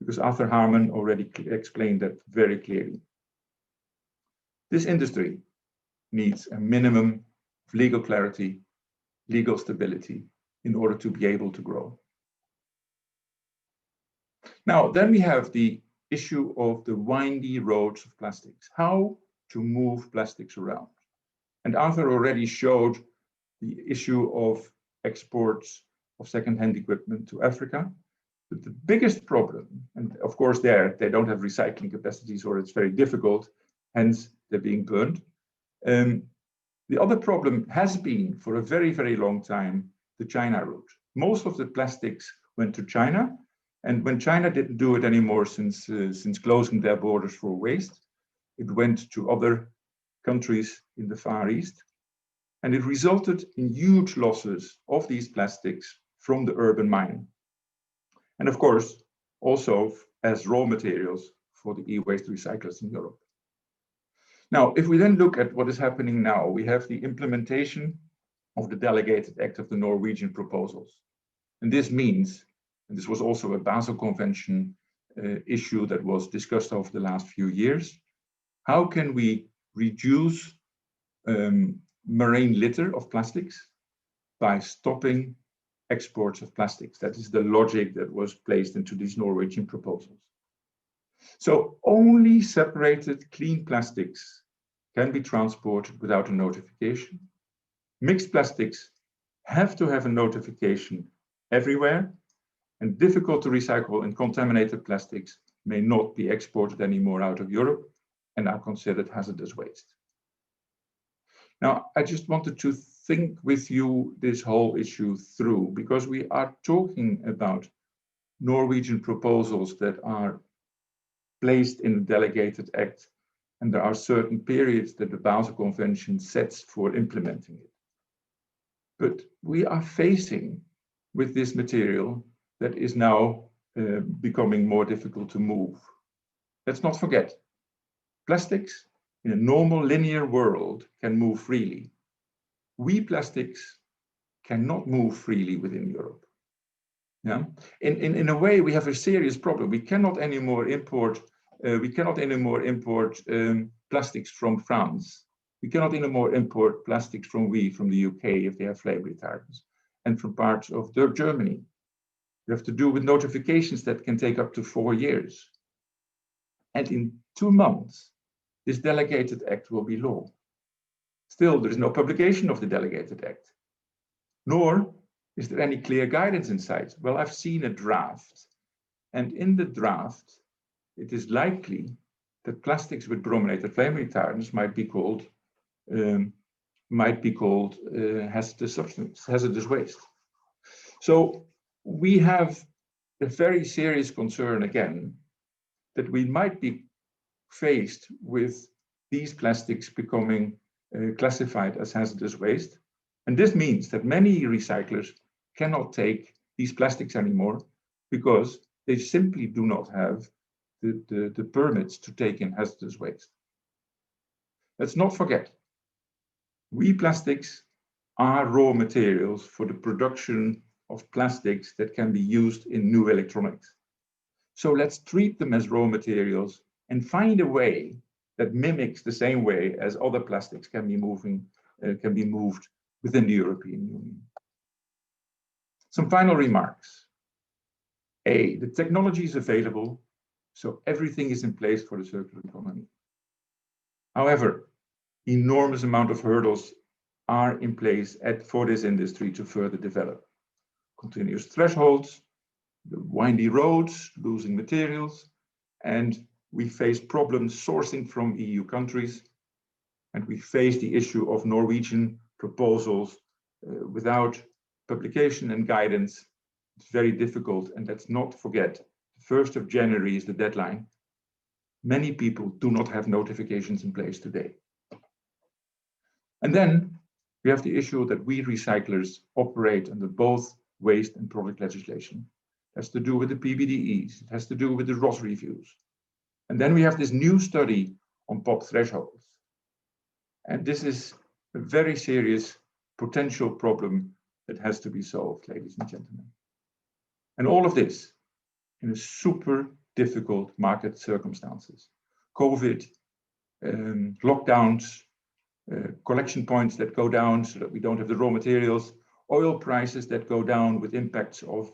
S4: because Arthur Harmon already explained that very clearly. This industry needs a minimum of legal clarity, legal stability in order to be able to grow. Now, then we have the issue of the windy roads of plastics, how to move plastics around. And Arthur already showed the issue of exports of second-hand equipment to Africa. But the biggest problem, and of course they don't have recycling capacities or it's very difficult, hence they're being burned. The other problem has been for a very, very long time, the China route. Most of the plastics went to China, and when China didn't do it anymore since closing their borders for waste, it went to other countries in the Far East. And it resulted in huge losses of these plastics from the urban mine. And of course, also as raw materials for the e-waste recyclers in Europe. Now, if we then look at what is happening now, we have the implementation of the Delegated Act of the Norwegian proposals. And this means, and this was also a Basel Convention issue that was discussed over the last few years, how can we reduce marine litter of plastics by stopping exports of plastics. That is the logic that was placed into these Norwegian proposals. So only separated clean plastics can be transported without a notification. Mixed plastics have to have a notification everywhere, and difficult to recycle and contaminated plastics may not be exported anymore out of Europe and are considered hazardous waste. Now, I just wanted to think with you this whole issue through, because we are talking about Norwegian proposals that are placed in the delegated act, and there are certain periods that the Basel Convention sets for implementing it. But we are facing with this material that is now becoming more difficult to move. Let's not forget, plastics in a normal linear world can move freely. WEEE plastics cannot move freely within Europe. Yeah? In a way, we have a serious problem. We cannot anymore import plastics from France. We cannot anymore import plastics from WEEE from the UK if they have flame retardants, and from parts of Germany. You have to do with notifications that can take up to 4 years. And in 2 months, this delegated act will be law. Still, there is no publication of the delegated act, nor is there any clear guidance in sight. Well, I've seen a draft, and in the draft, it is likely that plastics with brominated flame retardants might be called hazardous waste. So we have a very serious concern again that we might be faced with these plastics becoming classified as hazardous waste. And this means that many recyclers cannot take these plastics anymore because they simply do not have the permits to take in hazardous waste. Let's not forget, WEEE plastics are raw materials for the production of plastics that can be used in new electronics. So let's treat them as raw materials and find a way that mimics the same way as other plastics can be moved within the European Union. Some final remarks. A, the technology is available, so everything is in place for the circular economy. However, enormous amount of hurdles are in place for this industry to further develop. Continuous thresholds, the windy roads, losing materials, and we face problems sourcing from EU countries, and we face the issue of Norwegian proposals without publication and guidance. It's very difficult, and let's not forget, the 1st of January is the deadline. Many people do not have notifications in place today. And then we have the issue that we recyclers operate under both waste and product legislation. It has to do with the PBDEs, it has to do with the ROS reviews. And then we have this new study on POP thresholds. And this is a very serious potential problem that has to be solved, ladies and gentlemen. And all of this in a super difficult market circumstances. COVID, lockdowns, collection points that go down so that we don't have the raw materials, oil prices that go down with impacts of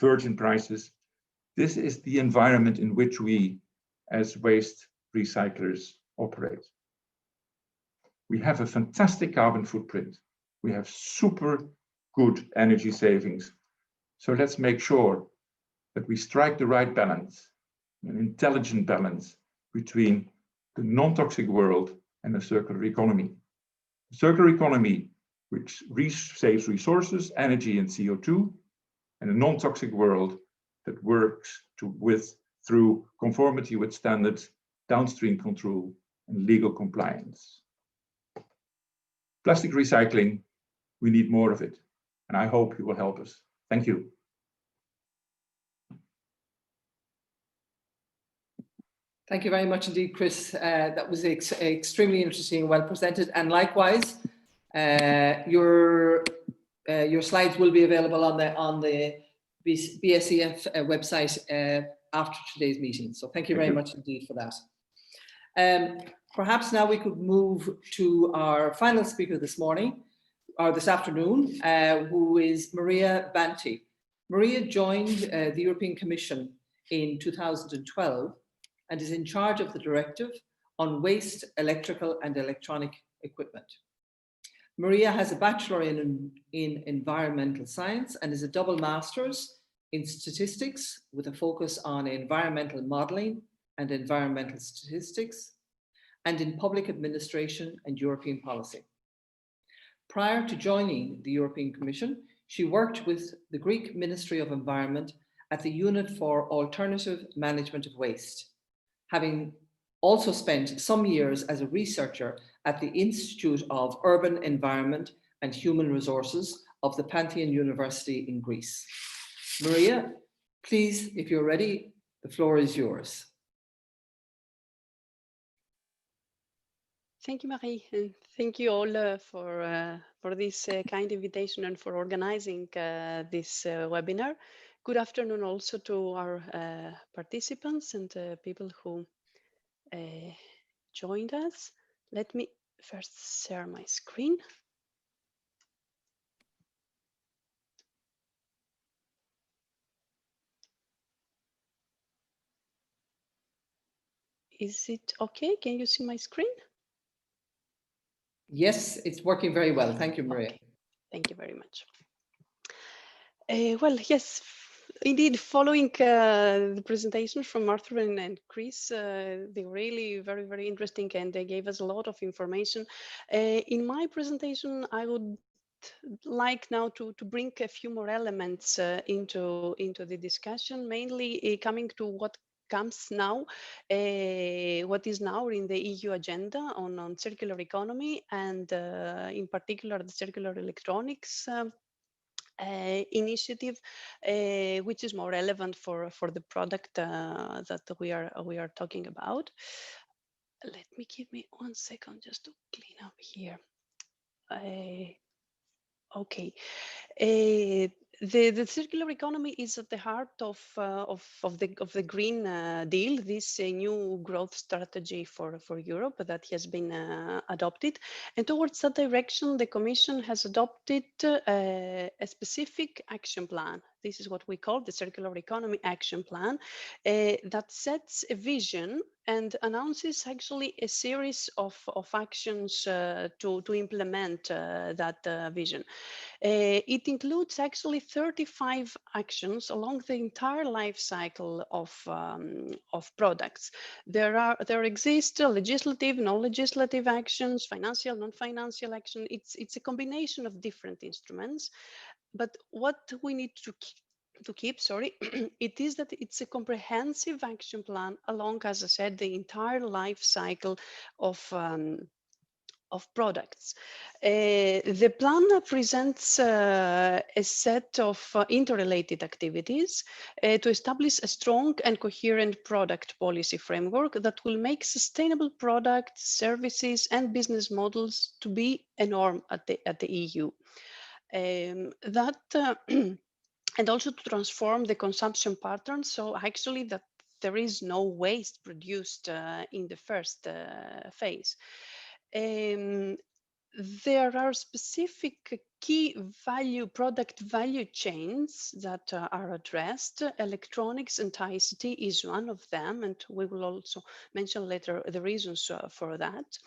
S4: virgin prices. This is the environment in which we, as waste recyclers, operate. We have a fantastic carbon footprint. We have super good energy savings. So let's make sure that we strike the right balance, an intelligent balance between the non-toxic world and the circular economy. The circular economy, which saves resources, energy, and CO2, and a non-toxic world that works through conformity with standards, downstream control, and legal compliance. Plastic recycling, we need more of it, and I hope you will help us. Thank you.
S2: Thank you very much indeed, Chris. That was extremely interesting and well presented. And likewise, your slides will be available on the BSEF website after today's meeting. So thank you very much indeed for that. Perhaps now we could move to our final speaker this morning, or this afternoon, who is Maria Banti. Maria joined the European Commission in 2012 and is in charge of the directive on waste, electrical and electronic equipment. Maria has a bachelor in environmental science and is a double master's in statistics with a focus on environmental modeling and environmental statistics, and in public administration and European policy. Prior to joining the European Commission, she worked with the Greek Ministry of Environment at the Unit for Alternative Management of Waste, having also spent some years as a researcher at the Institute of Urban Environment and Human Resources of the Pantheon University in Greece. Maria, please, if you're ready, the floor is yours.
S5: Thank you, Marie, and thank you all for this kind invitation and for organizing this webinar. Good afternoon also to our participants and people who joined us. Let me first share my screen. Is it okay? Can you see my screen?
S2: Yes, it's working very well. Thank you, Maria.
S5: Okay. Thank you very much. Well, yes, indeed, following the presentation from Arthur and Chris, they were really very, very interesting, and they gave us a lot of information. In my presentation, I would like now to bring a few more elements into the discussion, mainly coming to what comes now, what is now in the EU agenda on circular economy, and in particular the circular electronics initiative, which is more relevant for the product that we are talking about. Let me give me 1 second just to clean up here. Okay. The circular economy is at the heart of the Green Deal, this new growth strategy for Europe that has been adopted. And towards that direction, the Commission has adopted a specific action plan. This is what we call the Circular Economy Action Plan that sets a vision and announces actually a series of actions to implement that vision. It includes actually 35 actions along the entire life cycle of products. There exist legislative, non-legislative actions, financial, non-financial action. It's a combination of different instruments. But what we need to keep, sorry, it is that it's a comprehensive action plan along, as I said, the entire life cycle of products. The plan presents a set of interrelated activities to establish a strong and coherent product policy framework that will make sustainable products, services, and business models to be a norm at the EU. And also to transform the consumption patterns, so actually that there is no waste produced in the first phase. There are specific key product value chains that are addressed. Electronics and ICT is one of them, and we will also mention later the reasons for that.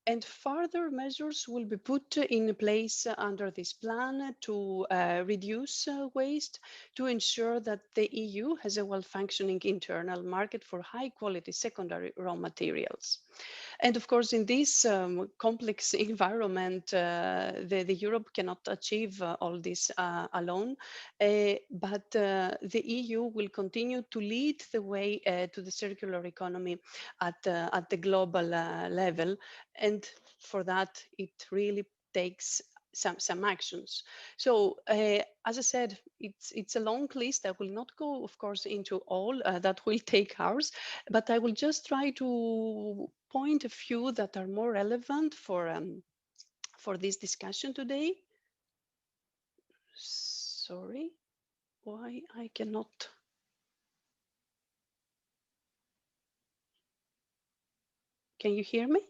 S5: And further measures will be put in place under this plan to reduce waste, to ensure that the EU has a well-functioning internal market for high-quality secondary raw materials. And of course, in this complex environment, the Europe cannot achieve all this alone, but the EU will continue to lead the way to the circular economy at the global level. And for that, it really takes some actions. So as I said, it's a long list. I will not go, of course, into all. That will take hours, but I will just try to point a few that are more relevant for this discussion today. Sorry, why I cannot. Can you hear me?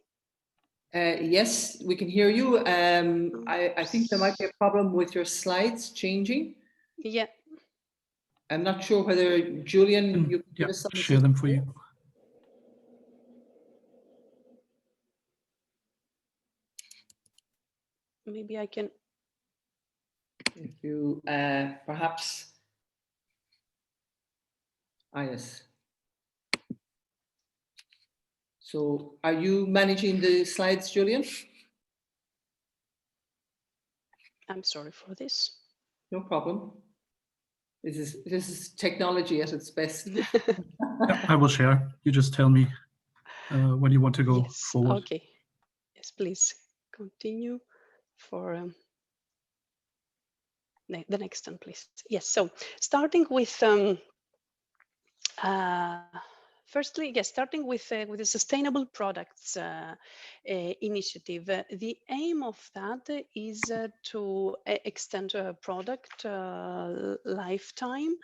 S2: Yes, we can hear you. I think there might be a problem with your slides changing.
S5: Yeah.
S2: I'm not sure whether, Julian, you can give us some
S6: share them for you.
S5: Maybe I can.
S2: If you perhaps, yes. So are you managing the slides, Julian?
S5: I'm sorry for this.
S2: No problem. This is technology at its best.
S6: Yeah, I will share. You just tell me when you want to go
S5: Yes.
S6: forward.
S5: Okay. Yes, please continue for the next one, please. Yes. So starting with firstly, yes, starting with the sustainable products initiative. The aim of that is to extend product lifetime.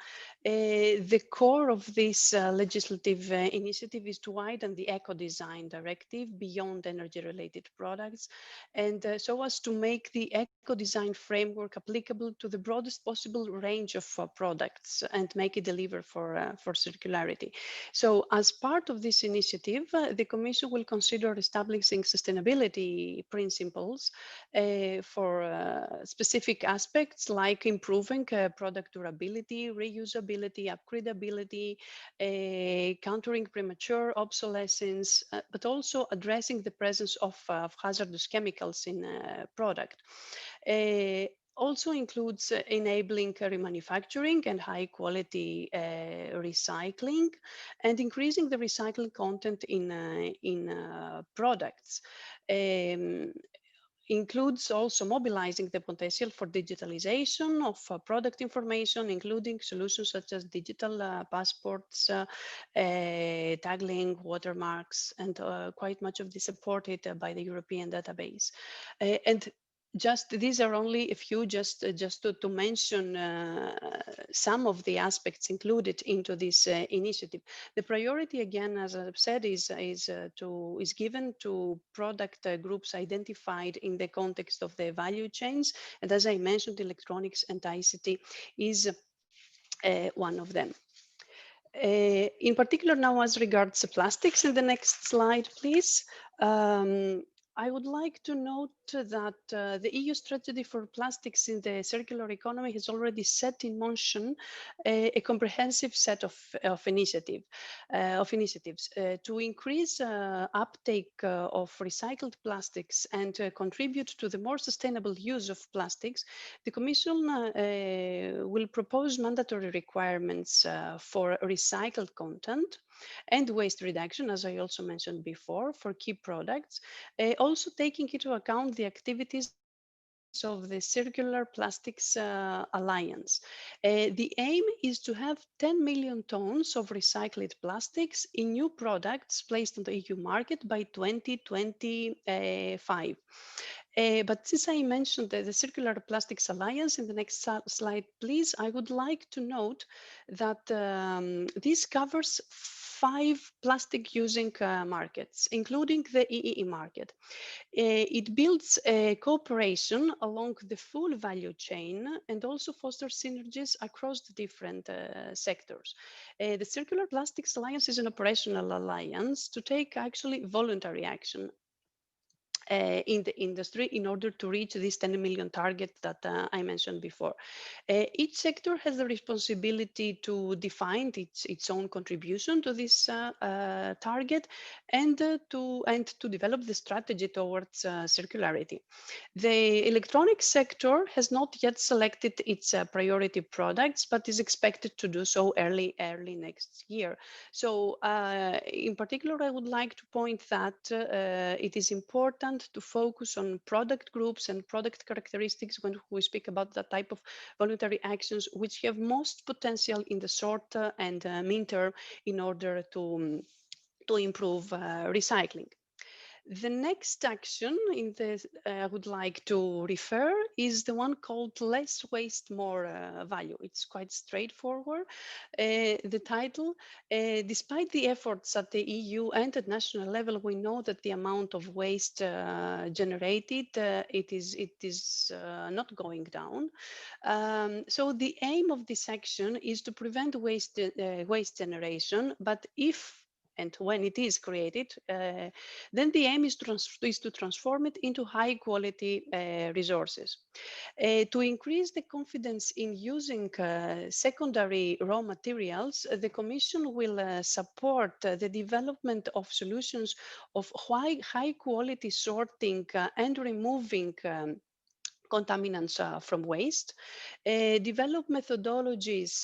S5: The core of this legislative initiative is to widen the eco-design directive beyond energy-related products, and so as to make the eco-design framework applicable to the broadest possible range of products and make it deliver for circularity. So as part of this initiative, the Commission will consider establishing sustainability principles for specific aspects like improving product durability, reusability, upgradability, countering premature obsolescence, but also addressing the presence of hazardous chemicals in product. Also includes enabling remanufacturing and high quality recycling and increasing the recycled content in products. Includes also mobilizing the potential for digitalization of product information, including solutions such as digital passports, tagging, watermarks, and quite much of this supported by the European database. And just these are only a few, just to mention some of the aspects included into this initiative. The priority, again, as I've said, is given to product groups identified in the context of the value chains, and as I mentioned, electronics and ICT is one of them. In particular, now as regards plastics, in the next slide, please. I would like to note that the EU strategy for plastics in the circular economy has already set in motion a comprehensive set of initiatives to increase uptake of recycled plastics and contribute to the more sustainable use of plastics. The Commission will propose mandatory requirements for recycled content and waste reduction, as I also mentioned before, for key products, also taking into account the activities of the Circular Plastics Alliance. The aim is to have 10 million tons of recycled plastics in new products placed on the EU market by 2025. But since I mentioned the Circular Plastics Alliance, in the next slide, please, I would like to note that this covers 5 plastic using markets, including the EEE market. It builds a cooperation along the full value chain and also fosters synergies across the different sectors. The Circular Plastics Alliance is an operational alliance to take actually voluntary action in the industry in order to reach this 10 million target that I mentioned before. Each sector has the responsibility to define its own contribution to this target and to develop the strategy towards circularity. The electronics sector has not yet selected its priority products, but is expected to do so early next year. So in particular, I would like to point that it is important to focus on product groups and product characteristics when we speak about that type of voluntary actions, which have most potential in the short and midterm in order to improve recycling. The next action in the I would like to refer is the one called Less Waste, More Value. It's quite straightforward. The title, despite the efforts at the EU and at national level, we know that the amount of waste generated, it is not going down. So the aim of this action is to prevent waste generation, but if and when it is created, then the aim is to transform it into high quality resources. To increase the confidence in using secondary raw materials, the Commission will support the development of solutions of high quality sorting and removing contaminants from waste, develop methodologies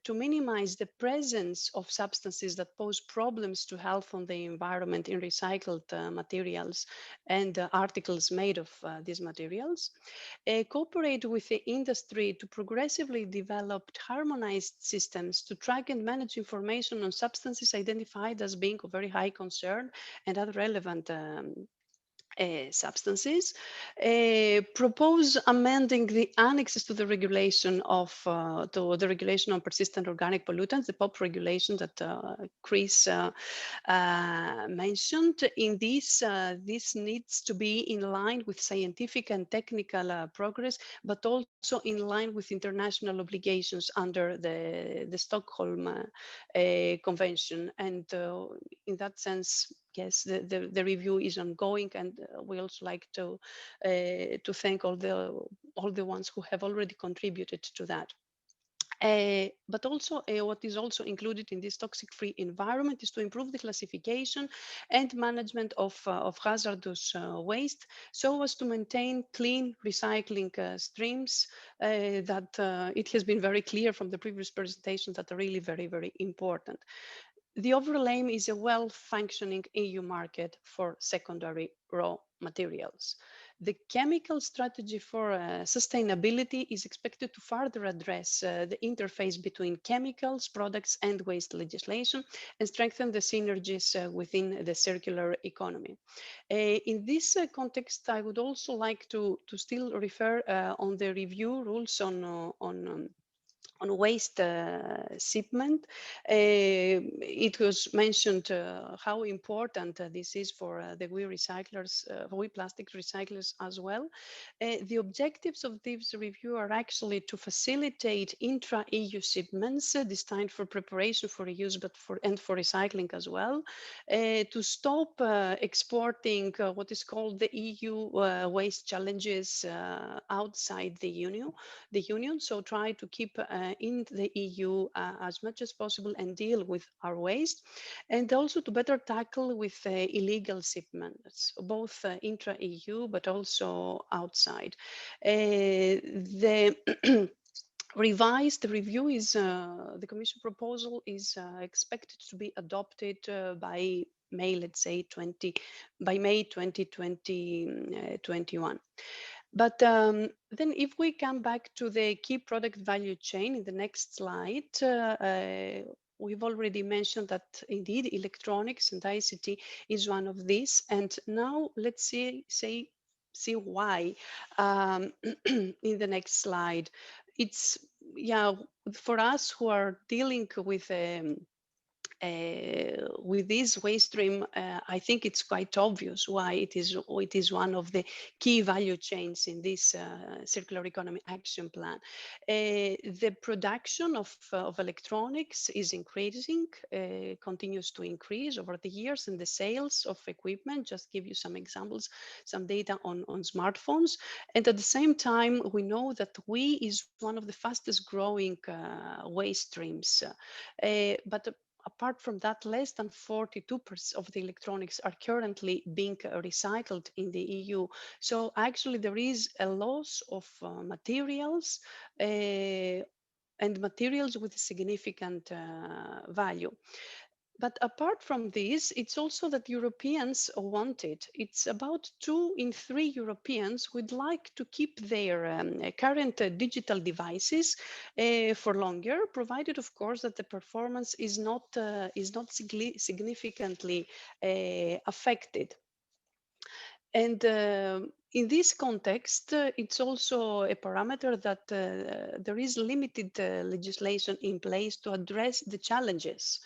S5: to minimize the presence of substances that pose problems to health and the environment in recycled materials and articles made of these materials, cooperate with the industry to progressively develop harmonized systems to track and manage information on substances identified as being of very high concern and other relevant substances, propose amending the annexes to the regulation on persistent organic pollutants, the POP regulation that Chris mentioned. In this needs to be in line with scientific and technical progress, but also in line with international obligations under the Stockholm Convention. And in that sense, yes, the review is ongoing, and we also like to thank all the ones who have already contributed to that. But also what is also included in this toxic-free environment is to improve the classification and management of hazardous waste so as to maintain clean recycling streams that it has been very clear from the previous presentations that are really very, very important. The overall aim is a well-functioning EU market for secondary raw materials. The chemical strategy for sustainability is expected to further address the interface between chemicals, products, and waste legislation and strengthen the synergies within the circular economy. In this context, I would also like to still refer on the review rules on waste shipment. It was mentioned how important this is for the WEEE recyclers, WEEE plastic recyclers as well. The objectives of this review are actually to facilitate intra-EU shipments destined for preparation for reuse, but for recycling as well. To stop exporting what is called the EU waste challenges outside the union. So try to keep in the EU as much as possible and deal with our waste, and also to better tackle with illegal shipments, both intra-EU but also outside. The revised review is the Commission proposal is expected to be adopted by May, let's say by May 2021. But then if we come back to the key product value chain in the next slide, we've already mentioned that indeed electronics and ICT is one of these. And now let's see why in the next slide. It's, yeah, for us who are dealing with this waste stream, I think it's quite obvious why it is one of the key value chains in this circular economy action plan. The production of electronics is increasing, continues to increase over the years, and the sales of equipment, just give you some examples, some data on smartphones. And at the same time, we know that WEEE is one of the fastest growing waste streams. But apart from that, less than 42% of the electronics are currently being recycled in the EU. So actually there is a loss of materials and materials with significant value. But apart from this, it's also that Europeans want it. It's about 2 in 3 Europeans would like to keep their current digital devices for longer, provided, of course, that the performance is not significantly affected. And in this context, it's also a parameter that there is limited legislation in place to address the challenges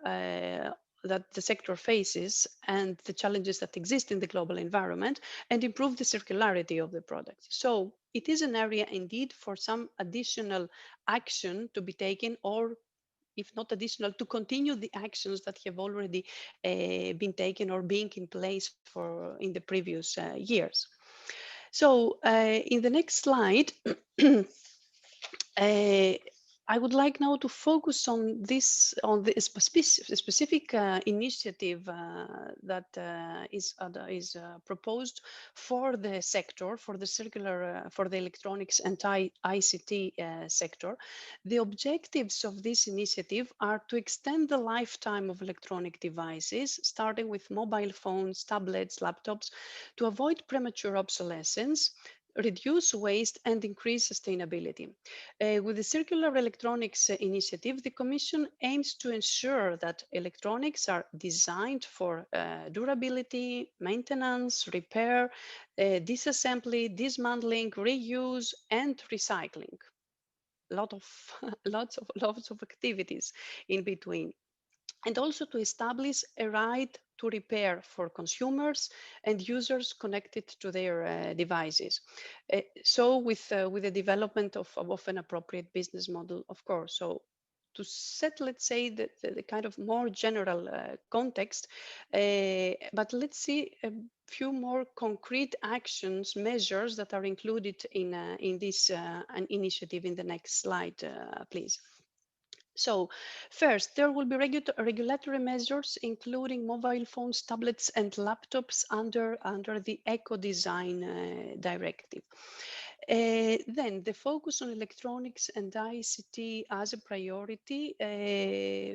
S5: that the sector faces and the challenges that exist in the global environment, and improve the circularity of the product. So it is an area indeed for some additional action to be taken, or if not additional, to continue the actions that have already been taken or being in place for in the previous years. So in the next slide, I would like now to focus on this, on the specific initiative that is proposed for the sector, for the circular, for the electronics and ICT sector. The objectives of this initiative are to extend the lifetime of electronic devices, starting with mobile phones, tablets, laptops, to avoid premature obsolescence, reduce waste and increase sustainability. With the Circular Electronics Initiative, the Commission aims to ensure that electronics are designed for durability, maintenance, repair, disassembly, dismantling, reuse, and recycling. Lots of activities in between, and also to establish a right to repair for consumers and users connected to their devices. So with the development of an appropriate business model, of course. So to set, let's say, the kind of more general context, but let's see a few more concrete actions, measures that are included in this an initiative in the next slide, please. So first, there will be regulatory measures, including mobile phones, tablets, and laptops under the Eco Design Directive. Then the focus on electronics and ICT as a priority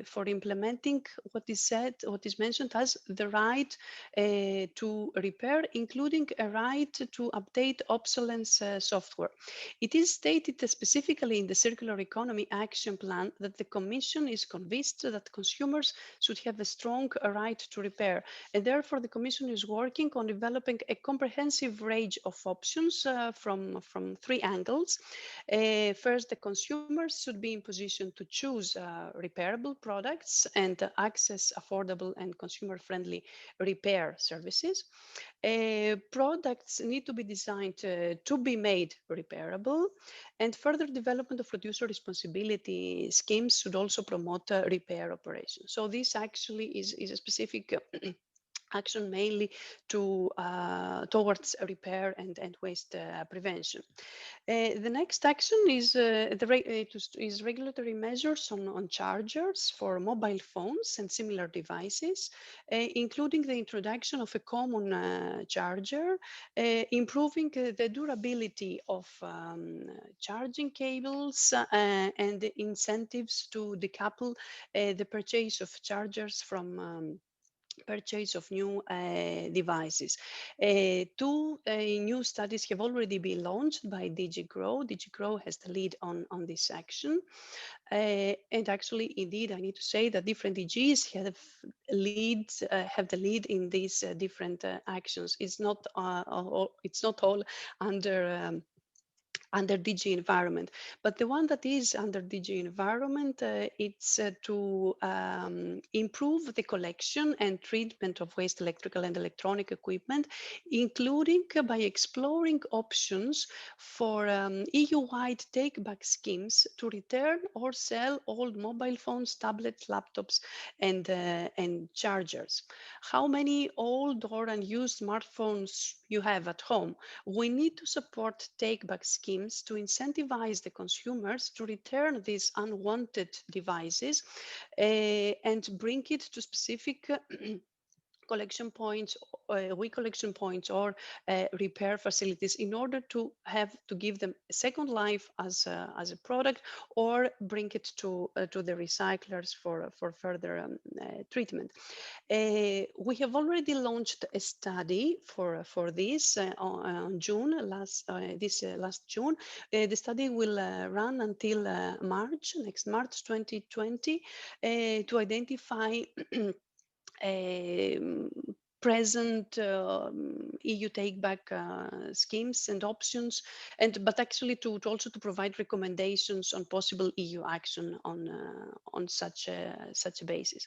S5: for implementing what is mentioned as the right to repair, including a right to update obsolescence software. It is stated specifically in the Circular Economy Action Plan that the Commission is convinced that consumers should have a strong right to repair, and therefore the Commission is working on developing a comprehensive range of options from three angles. First, the consumers should be in position to choose repairable products and access affordable and consumer-friendly repair services. Products need to be designed to be made repairable, and further development of producer responsibility schemes should also promote repair operations. So this actually is a specific action mainly towards repair and waste prevention. The next action is regulatory measures on chargers for mobile phones and similar devices, including the introduction of a common charger, improving the durability of charging cables, and the incentives to decouple the purchase of chargers from purchase of new devices. Two new studies have already been launched by DG GROW. DG GROW has the lead on this action. And actually, indeed, I need to say that different DGs have the lead in these different actions. It's not all under DG Environment, but the one that is under DG Environment, it's to improve the collection and treatment of waste electrical and electronic equipment, including by exploring options for EU-wide take-back schemes to return or sell old mobile phones, tablets, laptops, and chargers. How many old or unused smartphones you have at home? We need to support take-back schemes to incentivize the consumers to return these unwanted devices and bring it to specific collection points, recollection points, or repair facilities in order to give them a second life as a product, or bring it to the recyclers for further treatment. We have already launched a study for this on June last June. The study will run until next March 2020 to identify present EU take-back schemes and options, but actually to also to provide recommendations on possible EU action on such a basis.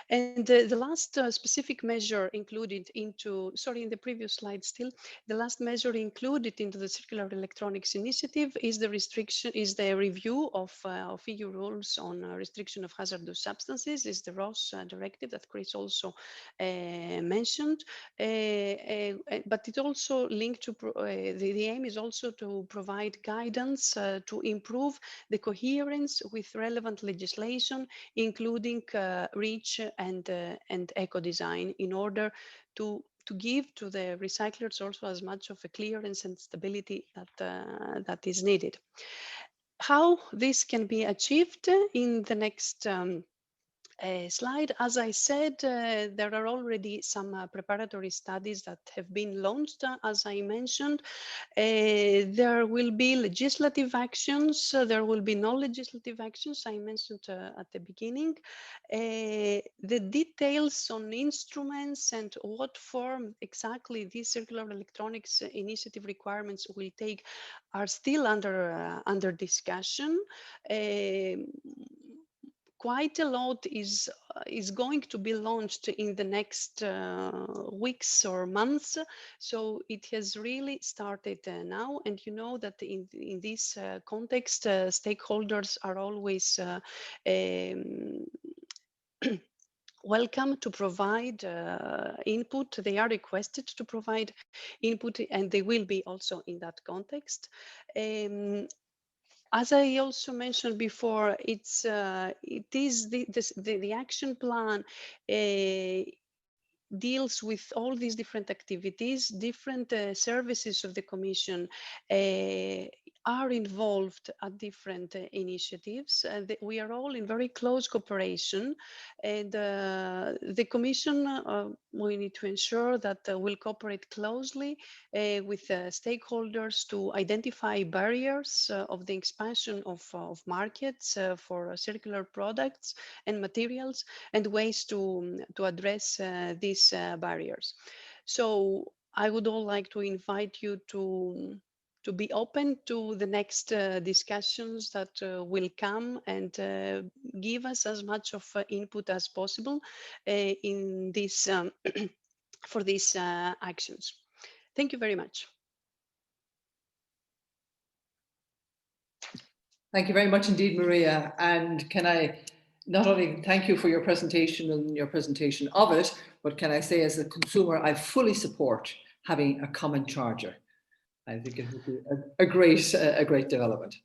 S5: And the last specific measure included into, sorry, in the previous slide still, the last measure included into the Circular Electronics Initiative is the review of EU rules on restriction of hazardous substances, is the ROS directive that Chris also mentioned. But it also linked to, the aim is also to provide guidance to improve the coherence with relevant legislation, including REACH and eco-design, in order to give to the recyclers also as much of a clearance and stability that is needed. How this can be achieved in the next slide. As I said, there are already some preparatory studies that have been launched, as I mentioned. There will be legislative actions, there will be non-legislative actions, I mentioned at the beginning. The details on instruments and what form exactly these circular electronics initiative requirements will take are still under discussion. Quite a lot is going to be launched in the next weeks or months, so it has really started now. And you know that in this context, stakeholders are always welcome to provide input. They are requested to provide input, and they will be also in that context. As I also mentioned before, it is the action plan deals with all these different activities. Different services of the Commission are involved at different initiatives. We are all in very close cooperation, and the Commission, we need to ensure that will cooperate closely with stakeholders to identify barriers of the expansion of markets for circular products and materials, and ways to address these barriers. So I would all like to invite you to be open to the next discussions that will come, and give us as much of input as possible in this for these actions. Thank you very much.
S2: Thank you very much indeed, Maria. And can I not only thank you for your presentation and your presentation of it, but can I say, as a consumer, I fully support having a common charger. I think it would be a great development.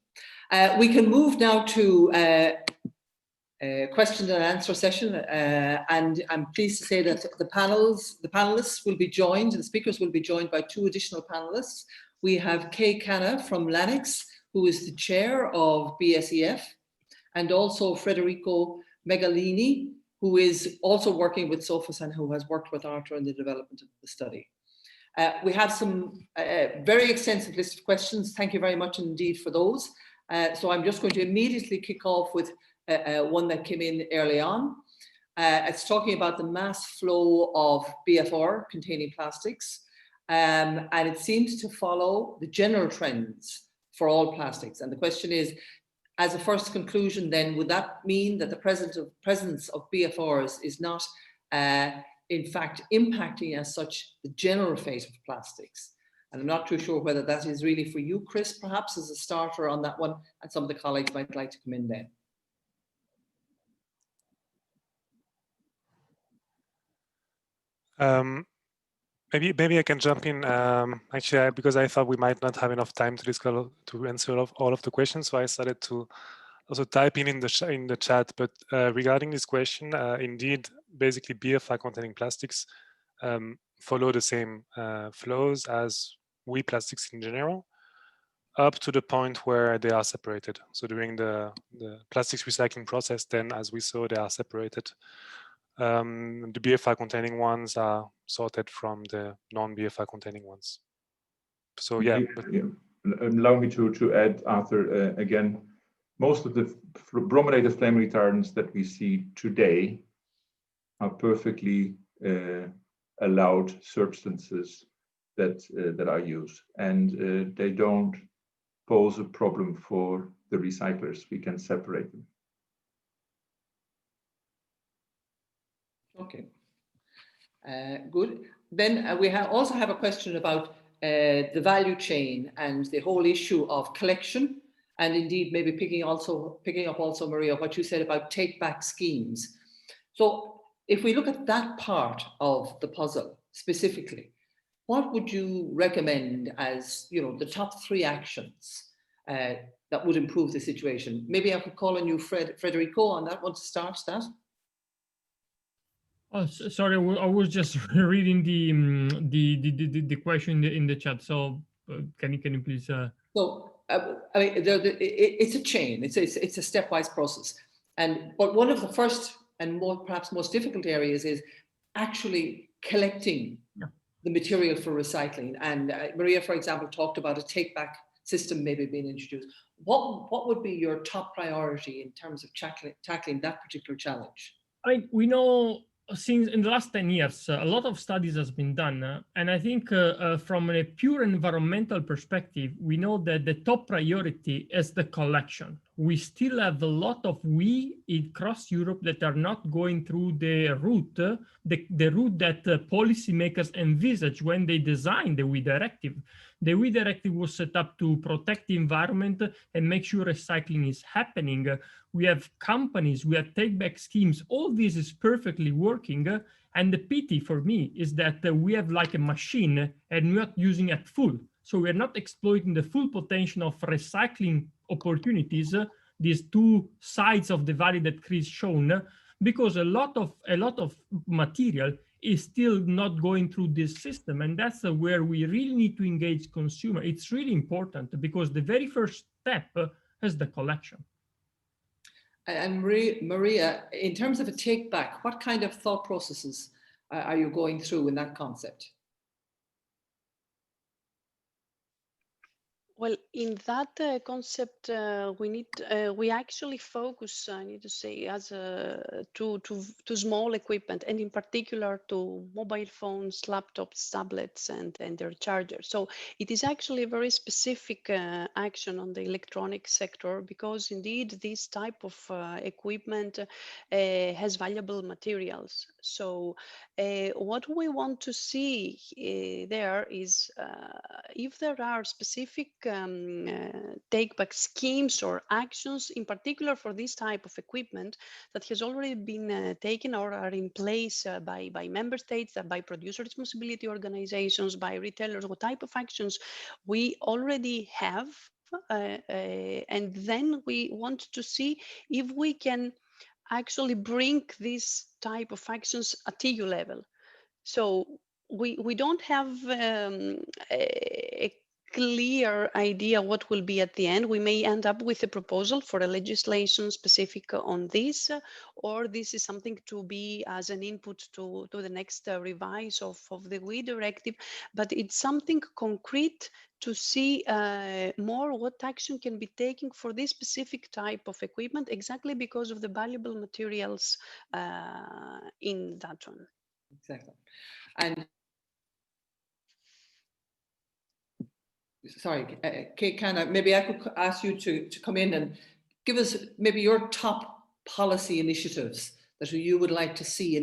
S2: We can move now to a question and answer session, and I'm pleased to say that the panelists will be joined, the speakers will be joined by two additional panelists. We have Kay Canna from Lanix, who is the chair of BSEF, and also Federico Megalini, who is also working with Sofies and who has worked with Arthur in the development of the study. We have some very extensive list of questions. Thank you very much indeed for those. So I'm just going to immediately kick off with one that came in early on. It's talking about the mass flow of BFR containing plastics, and it seems to follow the general trends for all plastics. And the question is, as a first conclusion then, would that mean that the presence of BFRs is not in fact impacting as such the general fate of plastics? And I'm not too sure whether that is really for you, Chris, perhaps as a starter on that one, and some of the colleagues might like to come in then.
S3: Maybe I can jump in. Actually, because I thought we might not have enough time to answer all of the questions, so I started to also type in the chat. But regarding this question, indeed, basically BFR containing plastics follow the same flows as WEEE plastics in general, up to the point where they are separated. So during the plastics recycling process, then as we saw, they are separated. The BFR containing ones are sorted from the non-BFR containing ones. So yeah.
S4: Allow me to add, Arthur, again, most of the brominated flame retardants that we see today are perfectly allowed substances that that are used, and they don't pose a problem for the recyclers. We can separate them.
S2: Okay, good. Then we also have a question about the value chain and the whole issue of collection, and indeed maybe picking up also, Maria, what you said about take-back schemes. So if we look at that part of the puzzle specifically, what would you recommend as, you know, the top 3 actions that would improve the situation? Maybe I could call on you, Federico, on that one to start that.
S7: Oh, sorry, I was just reading the question in the chat. So can you please?
S2: So I mean, it's a chain. It's a stepwise process, but one of the first and perhaps most difficult areas is actually collecting the material for recycling. And Maria, for example, talked about a take-back system maybe being introduced. What would be your top priority in terms of tackling that particular challenge?
S7: I mean, we know since in the last 10 years, a lot of studies has been done. And I think from a pure environmental perspective, we know that the top priority is the collection. We still have a lot of WEEE across Europe that are not going through the route, the route that policymakers envisage when they designed the WEEE directive. The WEEE directive was set up to protect the environment and make sure recycling is happening. We have companies, we have take-back schemes. All this is perfectly working. And the pity for me is that we have like a machine and we're not using it full. So we're not exploiting the full potential of recycling opportunities, these 2 sides of the valley that Chris shown, because a lot of material is still not going through this system. And that's where we really need to engage consumer. It's really important because the very first step is the collection.
S2: And Maria, in terms of a take back, what kind of thought processes are you going through in that concept?
S5: Well, in that concept, we actually focus, I need to say, as to small equipment, and in particular to mobile phones, laptops, tablets, and their chargers. So it is actually a very specific action on the electronic sector, because indeed this type of equipment has valuable materials. So what we want to see there is if there are specific take-back schemes or actions, in particular for this type of equipment that has already been taken or are in place by member states, by producer responsibility organizations, by retailers, what type of actions we already have. And then we want to see if we can actually bring this type of actions at EU level. So we don't have a clear idea what will be at the end. We may end up with a proposal for a legislation specific on this, or this is something to be as an input to the next revise of the WEEE directive, but it's something concrete to see more what action can be taken for this specific type of equipment, exactly because of the valuable materials in that one.
S2: Exactly. And sorry, Kate, maybe I could ask you to come in and give us maybe your top policy initiatives that you would like to see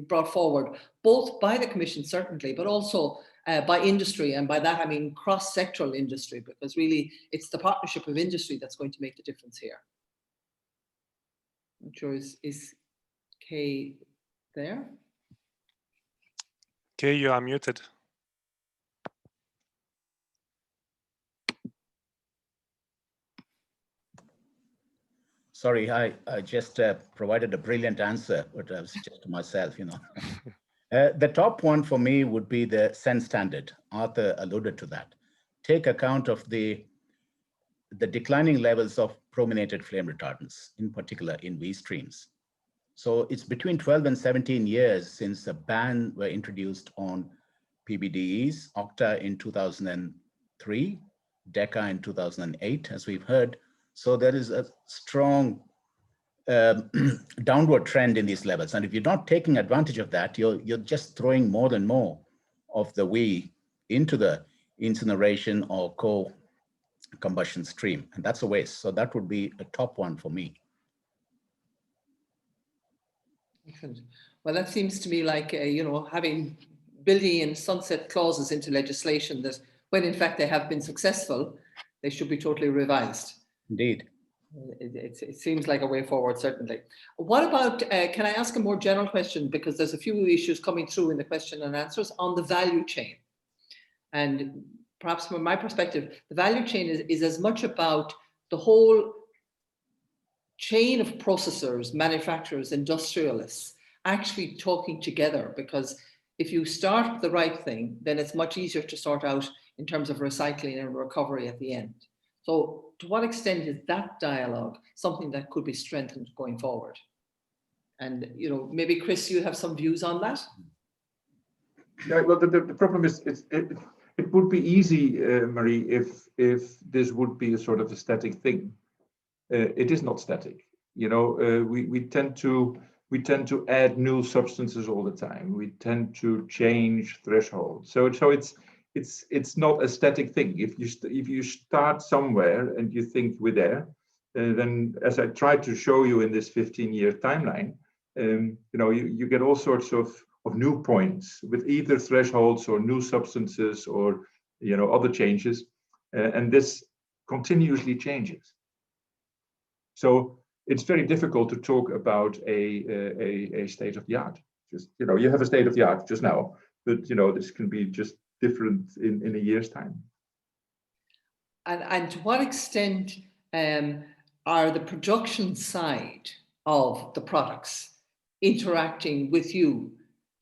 S2: brought forward, both by the Commission, certainly, but also by industry. And by that, I mean cross-sectoral industry, because really it's the partnership of industry that's going to make the difference here. I'm sure is Kay there?
S3: Kay, you are muted.
S8: Sorry, I just provided a brilliant answer, but I was just to myself, you know. The top one for me would be the SEN standard. Arthur alluded to that. Take account of the declining levels of brominated flame retardants, in particular in WEEE streams. So it's between 12 and 17 years since a ban were introduced on PBDEs, Octa in 2003, DECA in 2008, as we've heard. So there is a strong downward trend in these levels. And if you're not taking advantage of that, you're just throwing more and more of the WEEE into the incineration or co-combustion stream. And that's a waste. So that would be a top one for me.
S2: Excellent. Well, that seems to me like, building in sunset clauses into legislation that when in fact they have been successful, they should be totally revised.
S8: Indeed.
S2: It seems like a way forward, certainly. What about, can I ask a more general question? Because there's a few issues coming through in the question and answers on the value chain. And perhaps from my perspective, the value chain is as much about the whole chain of processors, manufacturers, industrialists actually talking together, because if you start the right thing, then it's much easier to sort out in terms of recycling and recovery at the end. So to what extent is that dialogue something that could be strengthened going forward? And, maybe Chris, you have some views on that?
S4: Yeah, well, the problem is it would be easy, Marie, if this would be a sort of a static thing. It is not static. We tend to add new substances all the time. We tend to change thresholds. So it's not a static thing. If you start somewhere and you think we're there, then as I tried to show you in this 15-year timeline, you get all sorts of new points with either thresholds or new substances or other changes, and this continuously changes. So it's very difficult to talk about a state of the art. Just you have a state of the art just now, but this can be just different in a year's time.
S2: And to what extent are the production side of the products interacting with you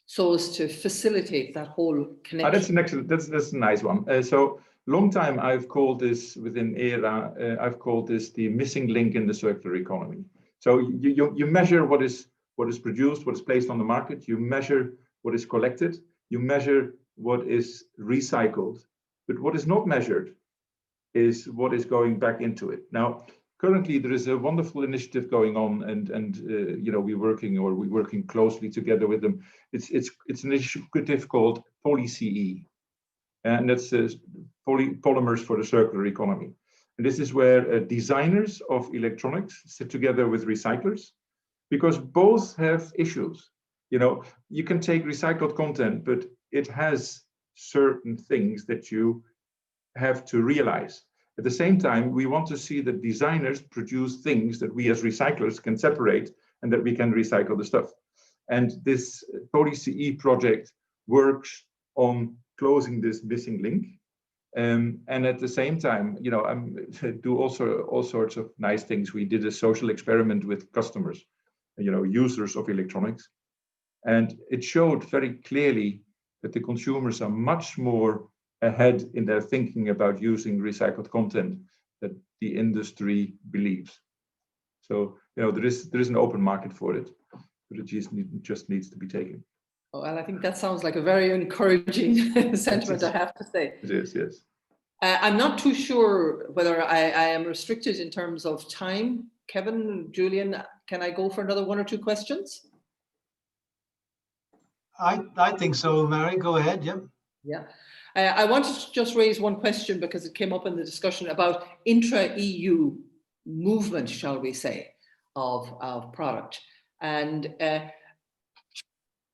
S2: so as to facilitate that whole connection?
S4: That's an excellent. That's a nice one. So long time I've called this within ERA. I've called this the missing link in the circular economy. So you measure what is produced, what is placed on the market. You measure what is collected. You measure what is recycled. But what is not measured is what is going back into it. Now, currently there is a wonderful initiative going on, and we're working closely together with them. It's an initiative called PolyCE, and that's polymers for the circular economy. And this is where designers of electronics sit together with recyclers, because both have issues. You can take recycled content, but it has certain things that you have to realize. At the same time, we want to see that designers produce things that we as recyclers can separate and that we can recycle the stuff. And this PolyCE project works on closing this missing link. And at the same time, do also all sorts of nice things. We did a social experiment with customers, users of electronics. And it showed very clearly that the consumers are much more ahead in their thinking about using recycled content that the industry believes. So, there is an open market for it, but it just needs to be taken.
S2: Well, I think that sounds like a very encouraging sentiment, I have to say.
S4: It is, yes.
S2: I'm not too sure whether I am restricted in terms of time. Kevin, Julian, can I go for another one or two questions?
S1: I think so, Mary. Go ahead. Yeah.
S2: Yeah. I wanted to just raise one question because it came up in the discussion about intra-EU movement, shall we say, of product. And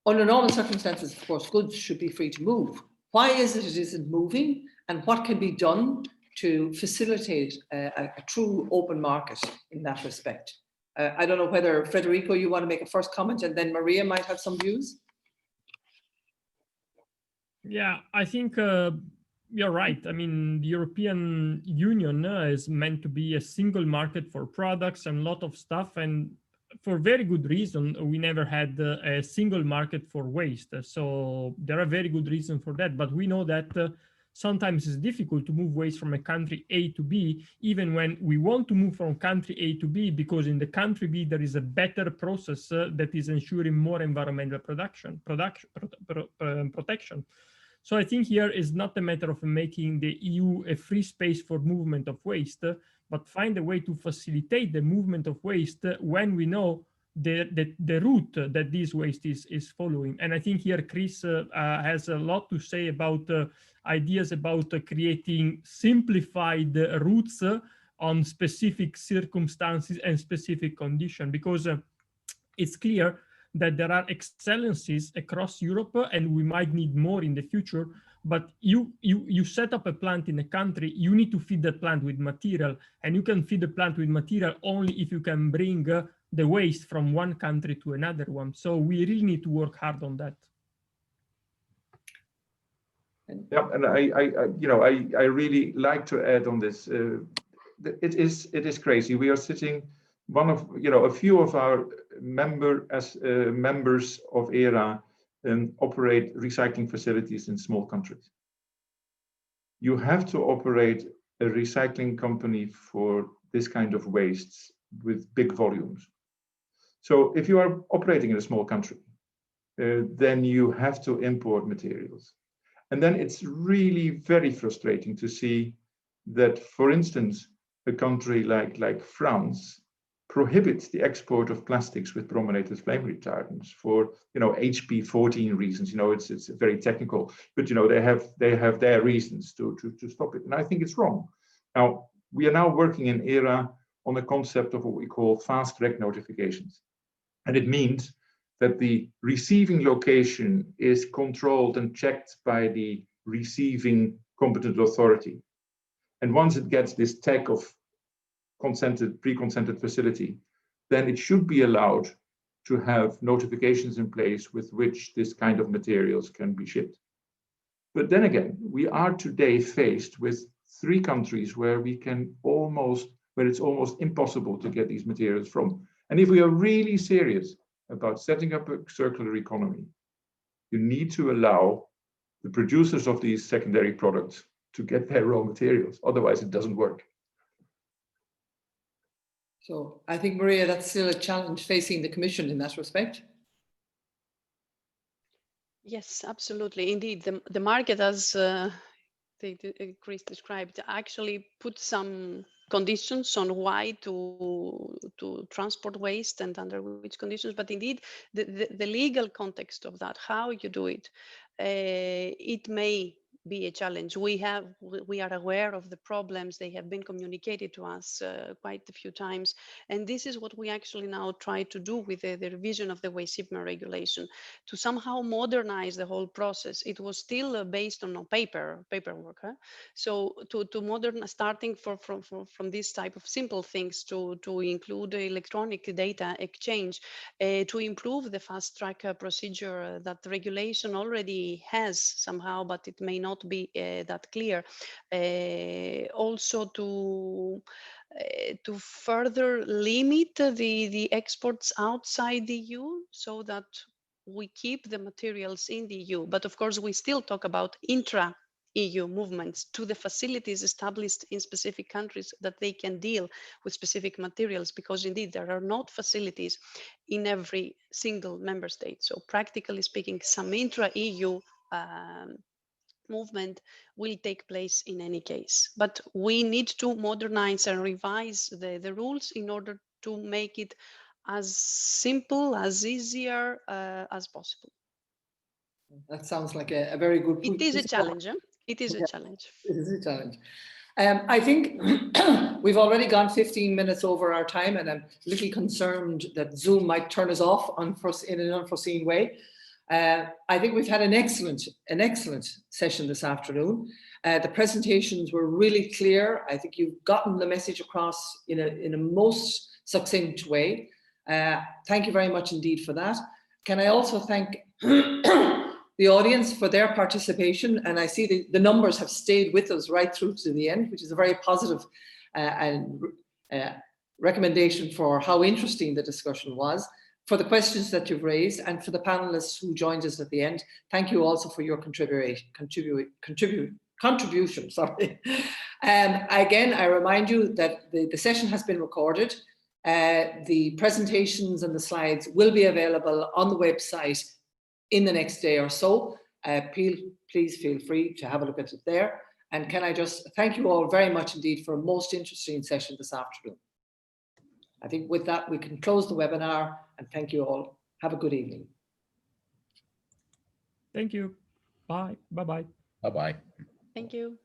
S2: under normal circumstances, of course, goods should be free to move. Why is it isn't moving, and what can be done to facilitate a true open market in that respect? I don't know whether, Federico, you want to make a first comment, and then Maria might have some views.
S7: Yeah, I think you're right. I mean, the European Union is meant to be a single market for products and a lot of stuff. And for very good reason, we never had a single market for waste. So there are very good reasons for that. But we know that sometimes it's difficult to move waste from a country A to B, even when we want to move from country A to B, because in the country B, there is a better process that is ensuring more environmental protection. So I think here is not a matter of making the EU a free space for movement of waste, but find a way to facilitate the movement of waste when we know the route that this waste is following. And I think here Chris has a lot to say about ideas about creating simplified routes on specific circumstances and specific conditions, because it's clear that there are excellencies across Europe, and we might need more in the future. But you set up a plant in a country, you need to feed the plant with material, and you can feed the plant with material only if you can bring the waste from one country to another one. So we really need to work hard on that.
S4: Yeah, and I really like to add on this. It is crazy. We are sitting, a few of our members of ERA operate recycling facilities in small countries. You have to operate a recycling company for this kind of wastes with big volumes. So if you are operating in a small country, then you have to import materials. And then it's really very frustrating to see that, for instance, a country like France prohibits the export of plastics with brominated flame retardants for HP 14 reasons. It's very technical, but they have their reasons to stop it. And I think it's wrong. Now, we are now working in ERA on a concept of what we call fast track notifications. And it means that the receiving location is controlled and checked by the receiving competent authority. And once it gets this tag of pre-consented facility, then it should be allowed to have notifications in place with which this kind of materials can be shipped. But then again, we are today faced with 3 countries where it's almost impossible to get these materials from. And if we are really serious about setting up a circular economy, you need to allow the producers of these secondary products to get their raw materials. Otherwise, it doesn't work.
S2: So I think, Maria, that's still a challenge facing the Commission in that respect.
S5: Yes, absolutely. Indeed, the market, as Chris described, actually put some conditions on why to transport waste and under which conditions. But indeed, the legal context of that, how you do it, it may be a challenge. We are aware of the problems. They have been communicated to us quite a few times, and this is what we actually now try to do with the revision of the waste shipment regulation, to somehow modernize the whole process. It was still based on paperwork, so to modern, starting from this type of simple things to include electronic data exchange, to improve the fast track procedure that the regulation already has somehow, but it may not be that clear. Also to further limit the exports outside the EU so that we keep the materials in the EU. But of course, we still talk about intra-EU movements to the facilities established in specific countries that they can deal with specific materials, because indeed there are not facilities in every single member state. So practically speaking, some intra-EU movement will take place in any case. But we need to modernize and revise the rules in order to make it as simple, as easier as possible.
S2: That sounds like a very good point.
S5: It is a challenge. It is a challenge.
S2: It is a challenge. I think we've already gone 15 minutes over our time, and I'm a little concerned that Zoom might turn us off in an unforeseen way. I think we've had an excellent session this afternoon. The presentations were really clear. I think you've gotten the message across in a most succinct way. Thank you very much indeed for that. Can I also thank the audience for their participation? And I see the numbers have stayed with us right through to the end, which is a very positive recommendation for how interesting the discussion was, for the questions that you've raised, and for the panelists who joined us at the end. Thank you also for your contribution. Sorry. Again, I remind you that the session has been recorded. The presentations and the slides will be available on the website in the next day or so. Please feel free to have a look at it there. And can I just thank you all very much indeed for a most interesting session this afternoon. I think with that, we can close the webinar and thank you all. Have a good evening.
S7: Thank you. Bye. Bye-bye.
S8: Bye-bye.
S5: Thank you.